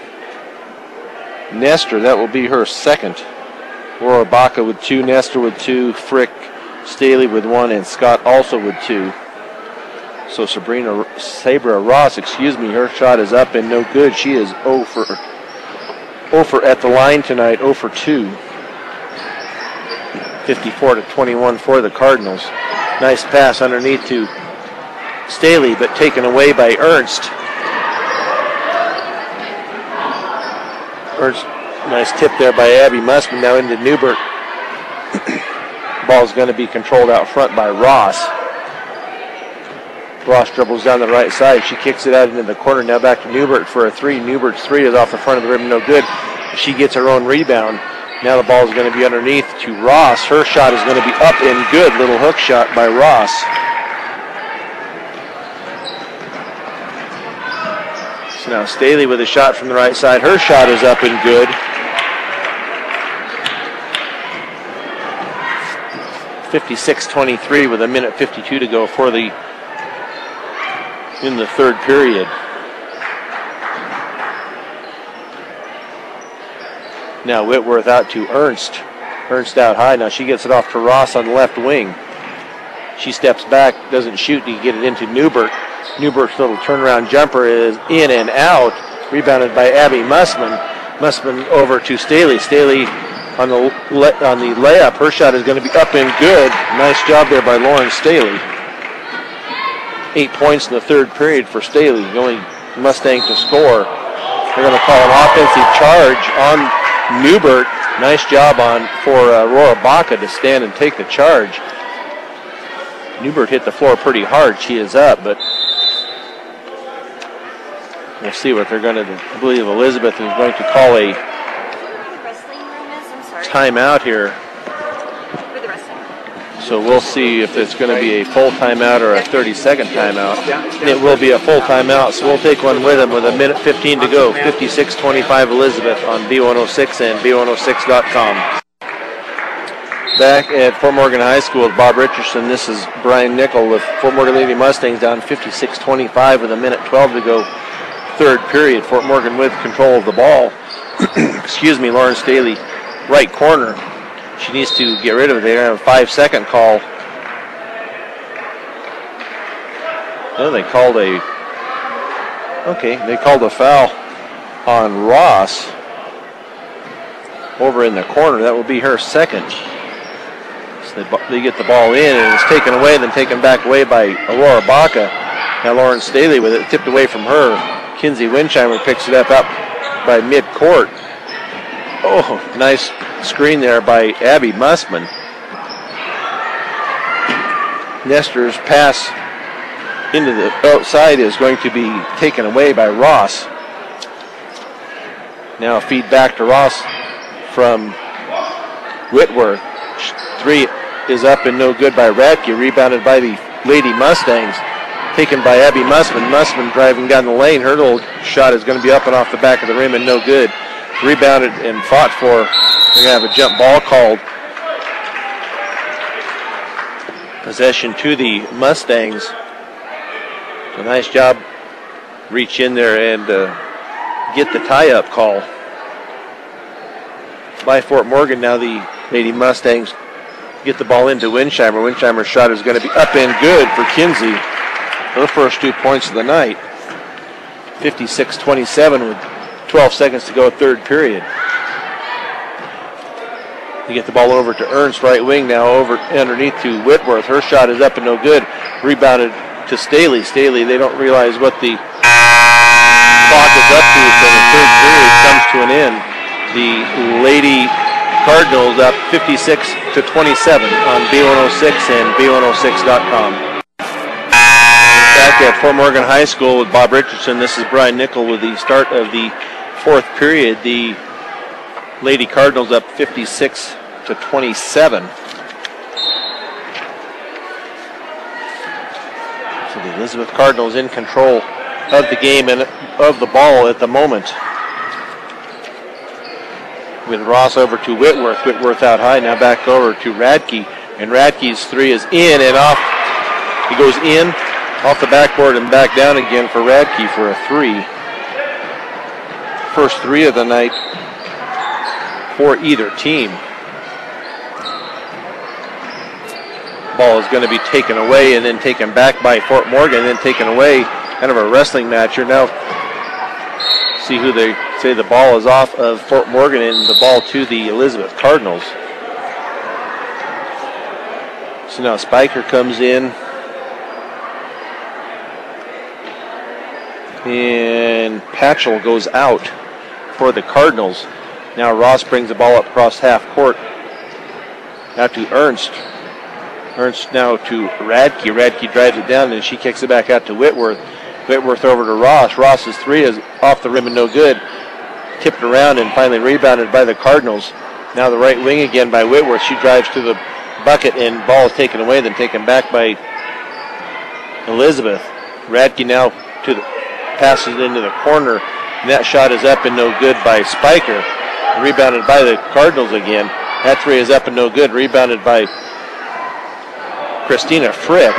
Nestor. That will be her second. Aurora Baca with 2, Nestor with 2, Frick, Staley with 1, and Scott also with 2. So Sabra Ross, her shot is up and no good. She is 0 for at the line tonight, 0 for 2. 54-21 for the Cardinals. Nice pass underneath to Staley, but taken away by Ernst. Ernst, nice tip there by Abby Musman, now into Newbert. Ball's going to be controlled out front by Ross. Ross dribbles down the right side. She kicks it out into the corner. Now back to Newbert for a 3. Newbert's 3 is off the front of the rim, no good. She gets her own rebound. Now the ball is going to be underneath to Ross. Her shot is going to be up and good. Little hook shot by Ross. So now Staley with a shot from the right side. Her shot is up and good. (56-23) with 1:52 to go for in the third period. Now Whitworth out to Ernst. Ernst out high. Now she gets it off to Ross on the left wing. She steps back, doesn't shoot to get it into Newbert. Newbert's little turnaround jumper is in and out. Rebounded by Abby Musman. Musman over to Staley. Staley on the layup. Her shot is going to be up and good. Nice job there by Lauren Staley. 8 points in the third period for Staley, the only Mustang to score. They're going to call an offensive charge on Newbert. Nice job for Aurora Baca to stand and take the charge. Newbert hit the floor pretty hard. She is up, but we'll see what they're going to do. I believe Elizabeth is going to call a timeout here. So we'll see if it's going to be a full timeout or a 30-second timeout. It will be a full timeout, so we'll take one with them with 1:15 to go. 56-25 Elizabeth on B106 and B106.com. Back at Fort Morgan High School with Bob Richardson, this is Brian Nickel with Fort Morgan Lady Mustangs down 56-25 with 1:12 to go. Third period, Fort Morgan with control of the ball. Lauren Staley, right corner. She needs to get rid of it. They're going to have a 5-second call. No, they called a foul on Ross over in the corner. That will be her second. So they get the ball in, and it's taken away, then taken back away by Aurora Baca. Now Lauren Staley with it, tipped away from her. Kinsey Winchheimer picks it up by mid-court. Oh, nice screen there by Abby Musman. Nestor's pass into the outside is going to be taken away by Ross. Now feed back to Ross from Whitworth. 3 is up and no good by Radke. Rebounded by the Lady Mustangs. Taken by Abby Musman. Musman driving down the lane. Her little shot is going to be up and off the back of the rim and no good. Rebounded and fought for. They're going to have a jump ball called. Possession to the Mustangs. So nice job. Reach in there and get the tie-up call by Fort Morgan. Now the Lady Mustangs get the ball into Winchheimer. Winchheimer's shot is going to be up and good for Kinsey. her first 2 points of the night. 56-27 with 12 seconds to go, third period. You get the ball over to Ernst, right wing now, over underneath to Whitworth. Her shot is up and no good. Rebounded to Staley. Staley, they don't realize what the clock is up to, so the third period comes to an end. The Lady Cardinals up 56-27 on B106 and B106.com. Back at Fort Morgan High School with Bob Richardson. This is Brian Nickel with the start of the fourth period. The Lady Cardinals up 56-27. So the Elizabeth Cardinals in control of the game and of the ball at the moment. With Ross over to Whitworth. Whitworth out high, now back over to Radke. And Radke's three is in and off. He goes in, off the backboard and back down again for Radke for a three. First three of the night for either team. Ball is going to be taken away and then taken back by Fort Morgan and then taken away. Kind of a wrestling match here now. See who they say the ball is off of Fort Morgan and the ball to the Elizabeth Cardinals. So now Spiker comes in. And Patchell goes out for the Cardinals. Now Ross brings the ball up across half court. Now to Ernst. Ernst now to Radke. Radke drives it down and she kicks it back out to Whitworth. Whitworth over to Ross. Ross's three is off the rim and no good. Tipped around and finally rebounded by the Cardinals. Now the right wing again by Whitworth. She drives to the bucket and ball is taken away, then taken back by Elizabeth. Radke now to the passes into the corner. And that shot is up and no good by Spiker. Rebounded by the Cardinals again. That three is up and no good. Rebounded by Christina Frick.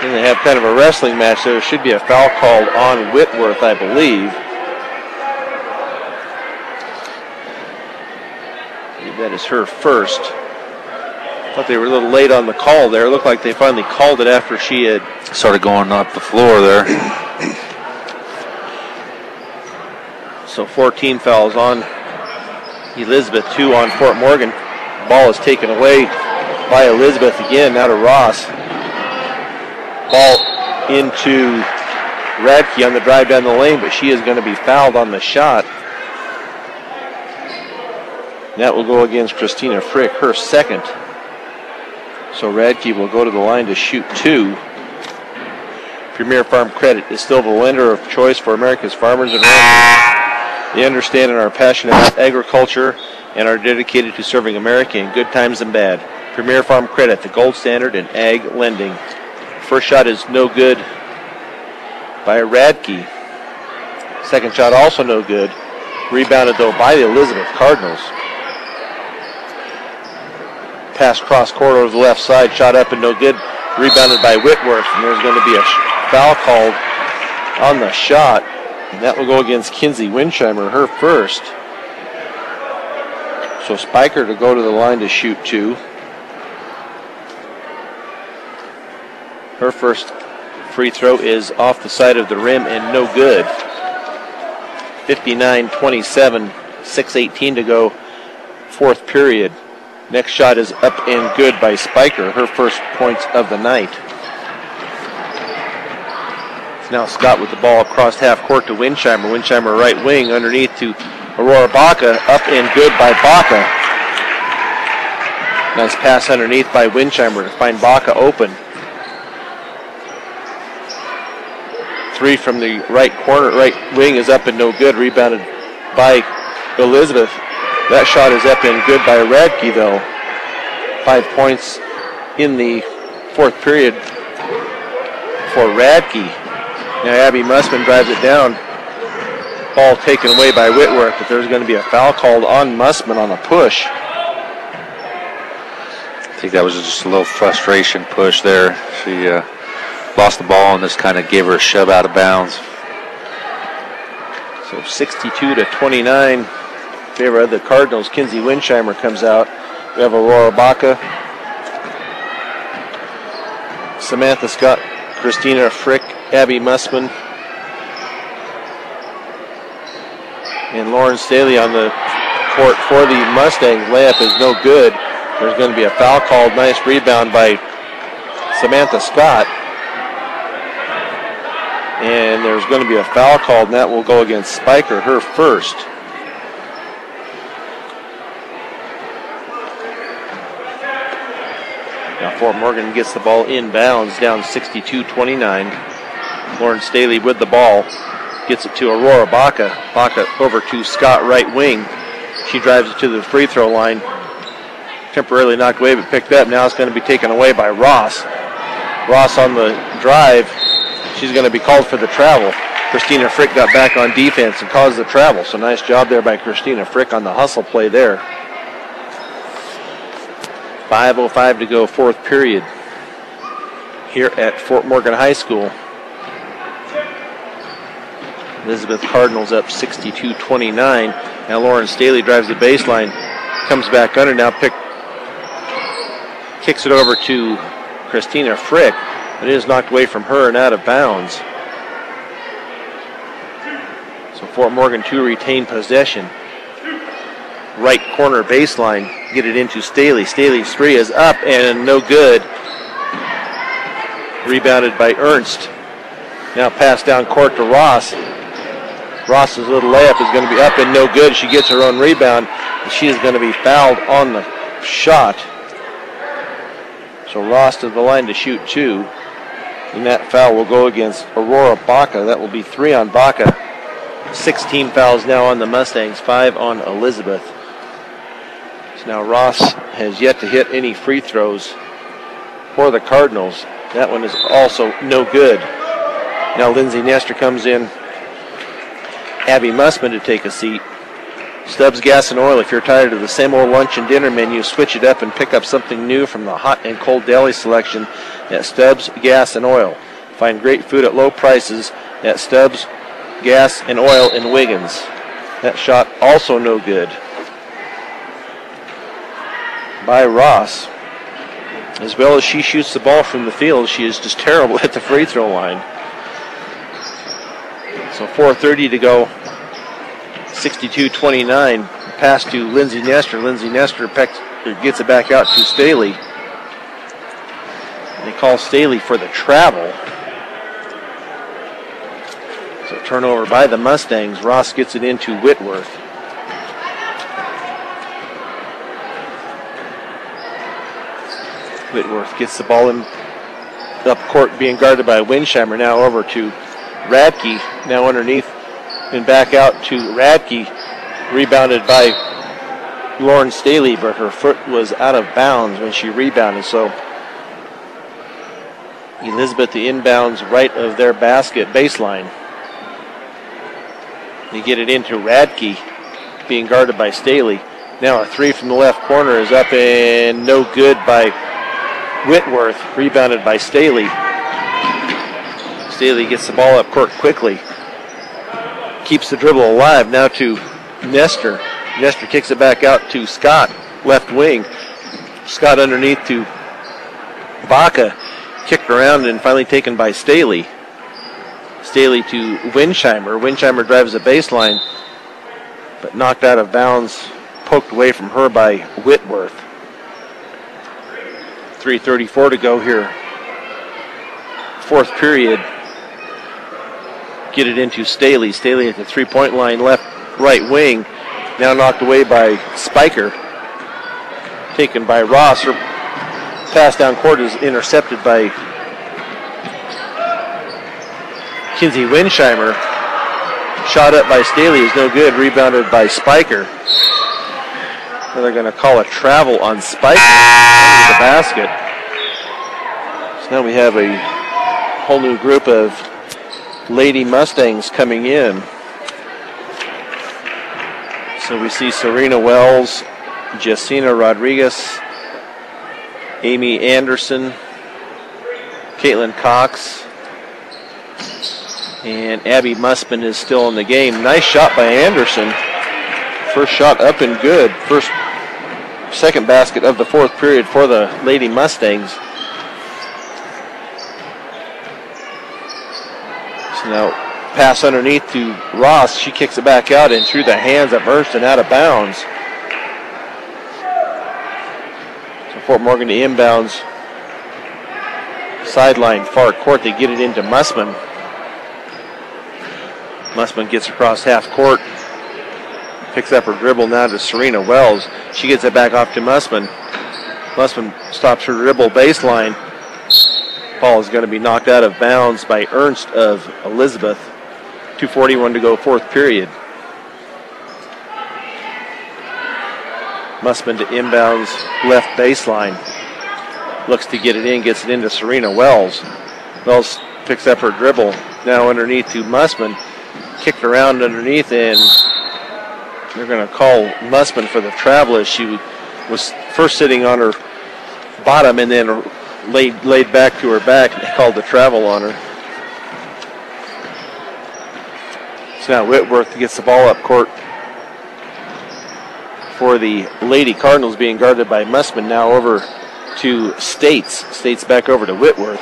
Then they have kind of a wrestling match. There should be a foul called on Whitworth, I believe. That is her first. Thought they were a little late on the call there. It looked like they finally called it after she had started going up the floor there. So 14 fouls on Elizabeth, 2 on Fort Morgan. Ball is taken away by Elizabeth again, now to Ross. Ball into Radke on the drive down the lane, but she is going to be fouled on the shot. That will go against Christina Frick, her second. So Radke will go to the line to shoot 2. Premier Farm Credit is still the lender of choice for America's farmers and ranchers. They understand and are passionate about agriculture and are dedicated to serving America in good times and bad. Premier Farm Credit, the gold standard in ag lending. First shot is no good by Radke. Second shot also no good. Rebounded though by the Elizabeth Cardinals. Pass cross court over the left side, shot up and no good. Rebounded by Whitworth, and there's going to be a foul called on the shot. And that will go against Kinsey Winsheimer, her first. So Spiker to go to the line to shoot 2. Her first free throw is off the side of the rim and no good. 59-27, 6:18 to go, fourth period. Next shot is up and good by Spiker, her first points of the night. It's now Scott with the ball across half court to Winsheimer. Winsheimer right wing underneath to Aurora Baca, up and good by Baca. Nice pass underneath by Winsheimer to find Baca open. Three from the right corner, right wing is up and no good. Rebounded by Elizabeth. That shot is up and good by Radke though. 5 points in the fourth period for Radke. Now Abby Mussman drives it down. Ball taken away by Whitworth, but there's going to be a foul called on Mussman on a push. I think that was just a little frustration push there. She lost the ball and this kind of gave her a shove out of bounds. So 62-29 in favor of the Cardinals. Kinsey Winsheimer comes out. We have Aurora Baca Samantha Scott, Christina Frick, Abby Mussman, and Lauren Staley on the court for the Mustangs. Layup is no good. There's going to be a foul called. Nice rebound by Samantha Scott. And there's going to be a foul called, and that will go against Spiker, her first. Now Fort Morgan gets the ball inbounds, down 62-29. Lauren Staley with the ball. Gets it to Aurora Baca. Baca over to Scott, right wing. She drives it to the free throw line. Temporarily knocked away, but picked up. Now it's going to be taken away by Ross. Ross on the drive. She's going to be called for the travel. Christina Frick got back on defense and caused the travel. So nice job there by Christina Frick on the hustle play there. 5:05 to go, fourth period here at Fort Morgan High School. Elizabeth Cardinals up 62-29. Now Lauren Staley drives the baseline, comes back under, now kicks it over to Christina Frick. It is knocked away from her and out of bounds. So Fort Morgan to retain possession. Right corner baseline, get it into Staley. Staley's three is up and no good. Rebounded by Ernst. Now pass down court to Ross. Ross's little layup is going to be up and no good. She gets her own rebound, and she is going to be fouled on the shot. So Ross to the line to shoot two. And that foul will go against Aurora Baca. That will be 3 on Baca. 16 fouls now on the Mustangs, 5 on Elizabeth. So now Ross has yet to hit any free throws for the Cardinals. That one is also no good. Now Lindsay Nestor comes in. Abby Mussman to take a seat. Stubbs Gas and Oil. If you're tired of the same old lunch and dinner menu, switch it up and pick up something new from the hot and cold deli selection at Stubbs Gas and Oil. Find great food at low prices at Stubbs Gas and Oil in Wiggins. That shot also no good by Ross. As well as she shoots the ball from the field, she is just terrible at the free throw line. So 4:30 to go. 62-29. Pass to Lindsay Nestor. Lindsay Nestor gets it back out to Staley. They call Staley for the travel. So turnover by the Mustangs. Ross gets it into Whitworth. Whitworth gets the ball in up court, being guarded by Winsheimer. Now over to Radke. Now underneath and back out to Radke. Rebounded by Lauren Staley, but her foot was out of bounds when she rebounded. So Elizabeth the inbounds right of their basket baseline. They get it into Radke, being guarded by Staley. Now a three from the left corner is up and no good by Whitworth, rebounded by Staley. Staley gets the ball up court quickly. Keeps the dribble alive. Now to Nestor. Nestor kicks it back out to Scott, left wing. Scott underneath to Baca. Kicked around and finally taken by Staley. Staley to Winsheimer. Winsheimer drives the baseline, but knocked out of bounds, poked away from her by Whitworth. 3:34 to go here. Fourth period. Get it into Staley. Staley at the three-point line, left, right wing. Now knocked away by Spiker. Taken by Ross. Her pass down court is intercepted by Kinsey Winsheimer. Shot up by Staley is no good. Rebounded by Spiker. Now they're going to call a travel on Spiker under the basket. So now we have a whole new group of Lady Mustangs coming in. So we see Serena Wells, Jessina Rodriguez, Amy Anderson, Caitlin Cox, and Abby Mussman is still in the game. Nice shot by Anderson. First shot up and good. Second basket of the fourth period for the Lady Mustangs. So now pass underneath to Ross. She kicks it back out and through the hands of Ernst and out of bounds. So Fort Morgan to inbounds. Sideline far court. They get it into Mussman. Mussman gets across half court. Picks up her dribble now to Serena Wells. She gets it back off to Mussman. Mussman stops her dribble baseline. Ball is going to be knocked out of bounds by Ernst of Elizabeth. 2:41 to go, fourth period. Mussman to inbounds, left baseline. Looks to get it in, gets it into Serena Wells. Wells picks up her dribble. Now underneath to Mussman. Kicked around underneath, and they're going to call Mussman for the travel as she was first sitting on her bottom and then laid back to her back. They called the travel on her. So now Whitworth gets the ball up court for the Lady Cardinals, being guarded by Mussman. Now over to States. States back over to Whitworth.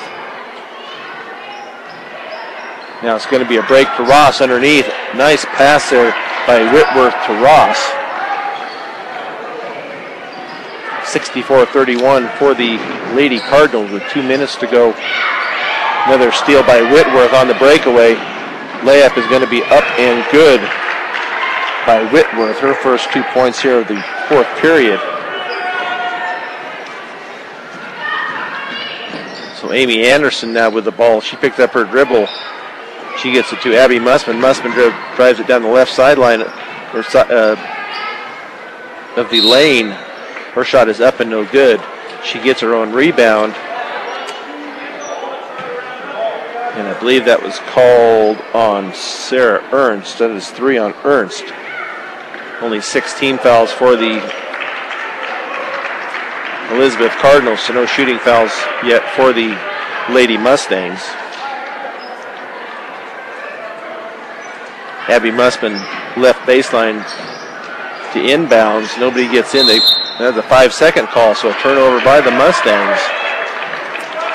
Now it's going to be a break for Ross underneath. Nice pass there by Whitworth to Ross. 64-31 for the Lady Cardinals with 2 minutes to go. Another steal by Whitworth on the breakaway. Layup is going to be up and good by Whitworth. Her first 2 points here of the fourth period. So Amy Anderson now with the ball. She picked up her dribble. She gets it to Abby Mussman. Mussman drives it down the left sideline of the lane. Her shot is up and no good. She gets her own rebound. And I believe that was called on Sarah Ernst. That is 3 on Ernst. Only 16 fouls for the Elizabeth Cardinals, so no shooting fouls yet for the Lady Mustangs. Abby Mussman left baseline to inbounds. Nobody gets in. That's a 5-second call, so a turnover by the Mustangs.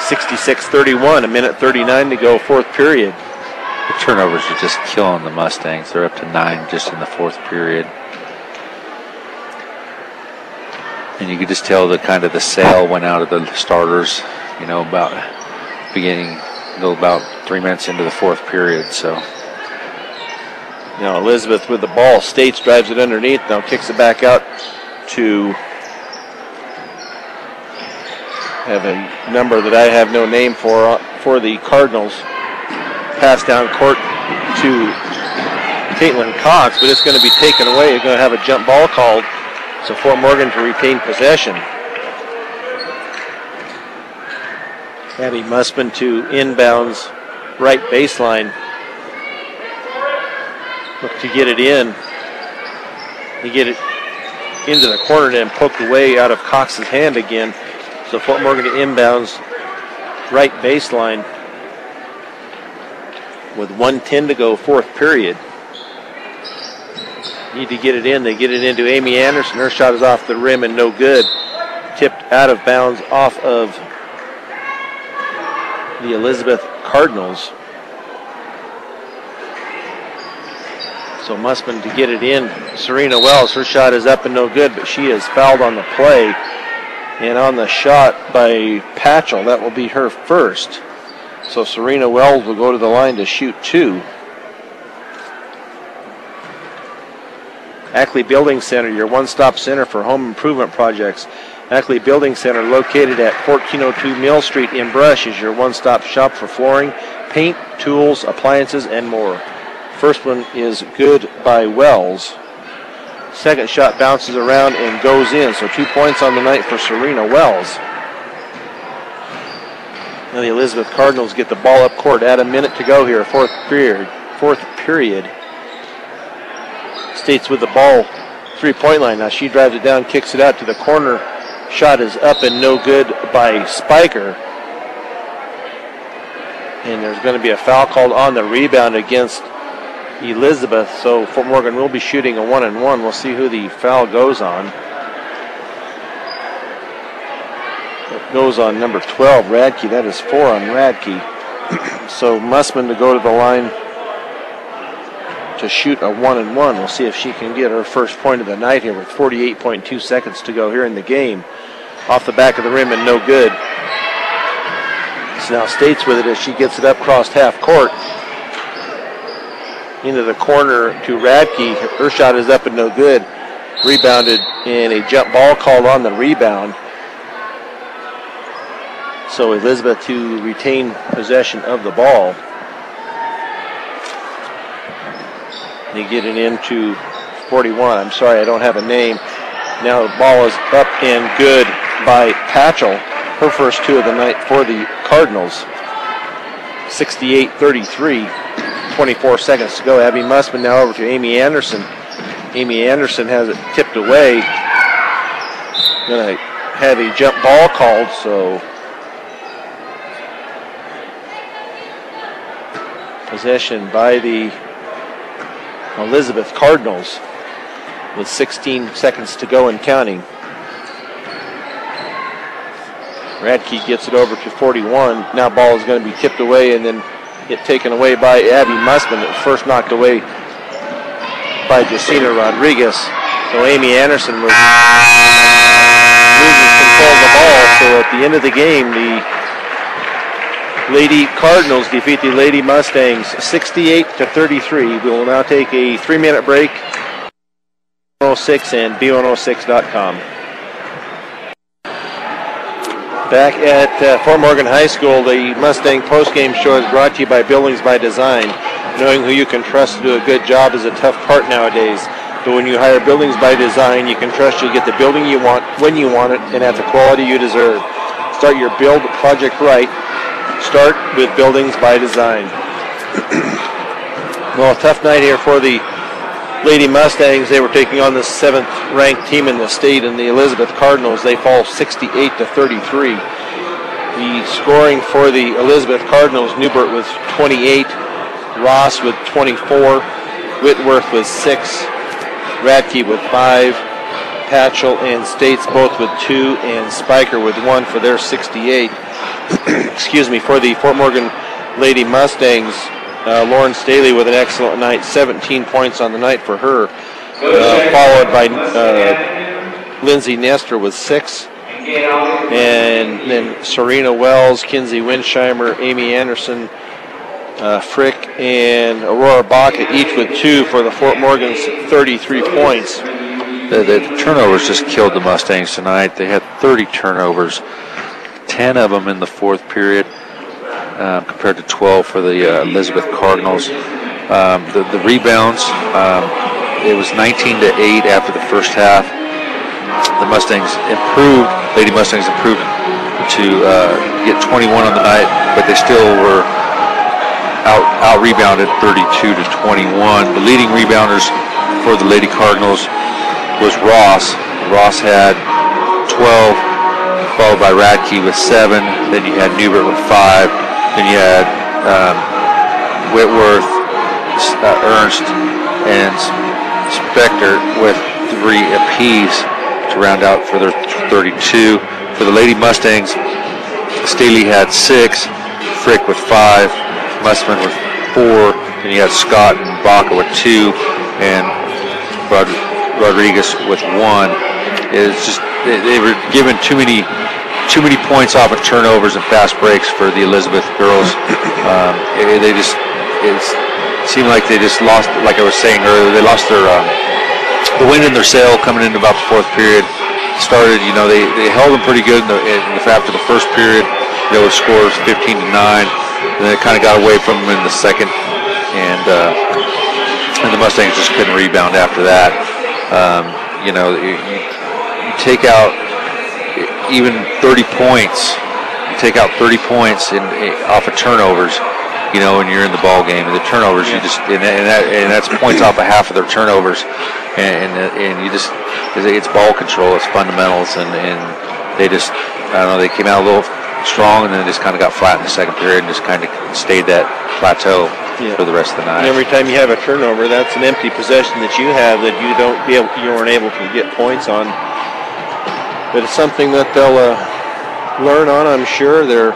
66-31, a minute 39 to go, fourth period. The turnovers are just killing the Mustangs. They're up to 9 just in the fourth period. And you could just tell the kind of the sail went out of the starters, about about 3 minutes into the fourth period, so. Now Elizabeth with the ball. States drives it underneath. Now kicks it back out to have a number that I have no name for the Cardinals. Pass down court to Caitlin Cox, but it's going to be taken away. You're going to have a jump ball called. So Fort Morgan to retain possession. Abby Mussman to inbounds, right baseline. Look to get it in. They get it into the corner and poked away out of Cox's hand again. So Fort Morgan to inbounds, right baseline with 1:10 to go, fourth period. Need to get it in. They get it into Amy Anderson. Her shot is off the rim and no good. Tipped out of bounds off of the Elizabeth Cardinals. So Mussman to get it in. Serena Wells, her shot is up and no good, but she is fouled on the play. And on the shot by Patchell, that will be her first. So Serena Wells will go to the line to shoot 2. Ackley Building Center, your one-stop center for home improvement projects. Ackley Building Center, located at 1402 Mill Street in Brush, is your one-stop shop for flooring, paint, tools, appliances, and more. First one is good by Wells. Second shot bounces around and goes in, so 2 points on the night for Serena Wells. Now the Elizabeth Cardinals get the ball up court. Add a minute to go here, fourth period. States with the ball, three-point line. Now she drives it down, kicks it out to the corner. Shot is up and no good by Spiker. And there's going to be a foul called on the rebound against Elizabeth. So Fort Morgan will be shooting a 1-and-1. We'll see who the foul goes on. It goes on number 12, Radke. That is 4 on Radke. So Mussman to go to the line to shoot a 1-and-1. We'll see if she can get her first point of the night here with 48.2 seconds to go here in the game. Off the back of the rim and no good. So now States with it as she gets it up across half court. Into the corner to Radke. Her shot is up and no good. Rebounded and a jump ball called on the rebound. So Elizabeth to retain possession of the ball. They get it into 41. I'm sorry, I don't have a name. Now the ball is up and good by Patchell. Her first two of the night for the Cardinals. 68-33. 24 seconds to go. Abby Mussman now over to Amy Anderson. Amy Anderson has it tipped away. Going to have a jump ball called, so possession by the Elizabeth Cardinals with 16 seconds to go and counting. Radke gets it over to 41. Now ball is going to be tipped away and then get taken away by Abby Mussman. It was first knocked away by Jacina Rodriguez. So Amy Anderson loses control of the ball. So at the end of the game, the Lady Cardinals defeat the Lady Mustangs 68-33. We will now take a 3-minute break. 106 and B106.com. Back at Fort Morgan High School, the Mustang postgame show is brought to you by Buildings by Design. Knowing who you can trust to do a good job is a tough part nowadays. But when you hire Buildings by Design, you can trust you'll get the building you want, when you want it, and at the quality you deserve. Start your build project right. Start with Buildings by Design. Well, a tough night here for the Lady Mustangs. They were taking on the 7th-ranked team in the state, and the Elizabeth Cardinals. They fall 68-33. The scoring for the Elizabeth Cardinals: Newbert with 28, Ross with 24, Whitworth with 6, Radke with 5, Patchell and States both with 2, and Spiker with 1 for their 68. Excuse me, for the Fort Morgan Lady Mustangs, Lauren Staley with an excellent night, 17 points on the night for her, followed by Lindsay Nestor with 6, and then Serena Wells, Kinsey Winsheimer, Amy Anderson, Frick, and Aurora Baca each with 2 for the Fort Morgan's 33 points. The turnovers just killed the Mustangs tonight. They had 30 turnovers, 10 of them in the fourth period, compared to 12 for the Elizabeth Cardinals. The rebounds, it was 19-8 after the first half. The Mustangs improved, Lady Mustangs improved to get 21 on the night, but they still were out-rebounded 32-21. The leading rebounders for the Lady Cardinals was Ross. Ross had 12, followed by Radke with 7. Then you had Newbert with 5. Then you had Whitworth, Ernst, and Spector with 3 apiece to round out for their 32. For the Lady Mustangs, Staley had 6, Frick with 5, Mussman with 4. Then you had Scott and Baca with 2, and Rodriguez with 1. It's just they were given too many points off of turnovers and fast breaks for the Elizabeth girls. It seemed like they just lost, like I was saying earlier, they lost their the wind in their sail coming into about the fourth period. Started, they held them pretty good after the first period. There were scores 15-9, and then it kind of got away from them in the second, and the Mustangs just couldn't rebound after that. You take out even 30 points. You take out 30 points off of turnovers, and you're in the ball game. And the turnovers, you just and that's points off of half of their turnovers, and you just it's ball control, it's fundamentals, and they just they came out a little strong, and then just kind of got flat in the second period and just kind of stayed that plateau for the rest of the night. And every time you have a turnover, that's an empty possession that you have that you weren't able to get points on. But it's something that they'll learn on, I'm sure. The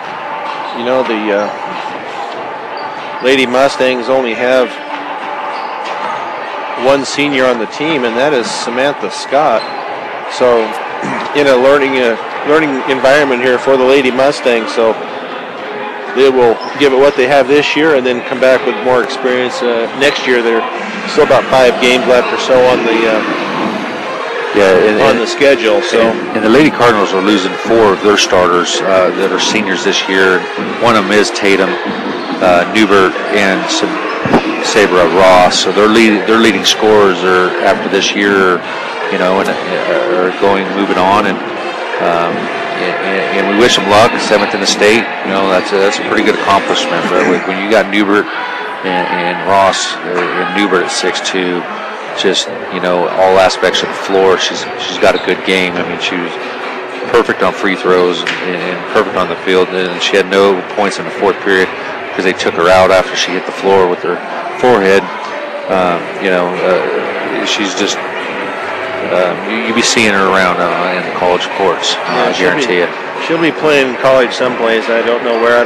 Lady Mustangs only have one senior on the team, and that is Samantha Scott. So in a learning environment here for the Lady Mustangs. So they will give it what they have this year and then come back with more experience next year. There's still about 5 games left or so on the schedule. So and the Lady Cardinals are losing 4 of their starters that are seniors this year. One of them is Tatum Newbert and Sabra Ross. So their leading scorers are after this year, and are moving on, and we wish them luck. 7th in the state, that's a pretty good accomplishment. But when you got Newbert and Ross and Newbert at 6'2", just all aspects of the floor, she's got a good game. I mean, she was perfect on free throws and perfect on the field, and she had no points in the 4th period because they took her out after she hit the floor with her forehead. She's just. You'll be seeing her around in the college courts. I guarantee it. She'll be playing college someplace. I don't know where. I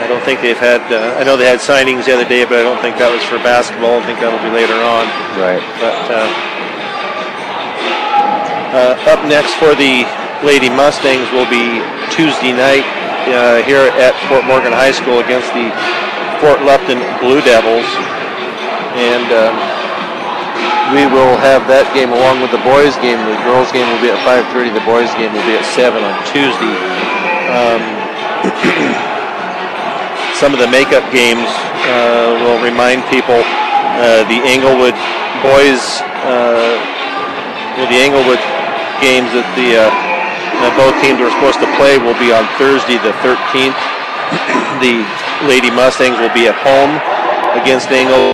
don't think they've had. I know they had signings the other day, but I don't think that was for basketball. I think that'll be later on. Right. But up next for the Lady Mustangs will be Tuesday night here at Fort Morgan High School against the Fort Lupton Blue Devils, and. We will have that game along with the boys' game. The girls' game will be at 5:30. The boys' game will be at 7 on Tuesday. Some of the makeup games will remind people the Englewood boys, the Englewood games that both teams are supposed to play will be on Thursday the 13th. The Lady Mustangs will be at home against Englewood.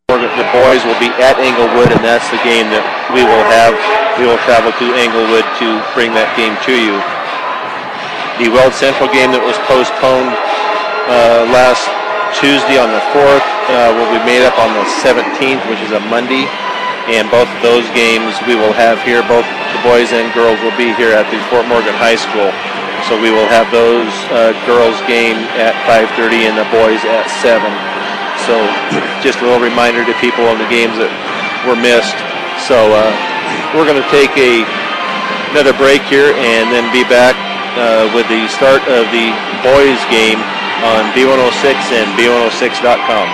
The boys will be at Englewood, and that's the game that we will have. We will travel to Englewood to bring that game to you. The Weld Central game that was postponed last Tuesday on the 4th will be made up on the 17th, which is a Monday, and both of those games we will have here. Both the boys and girls will be here at the Fort Morgan High School. So we will have those girls game at 5:30 and the boys at 7. So just a little reminder to people on the games that were missed. So we're going to take another break here and then be back with the start of the boys game on B106 and B106.com.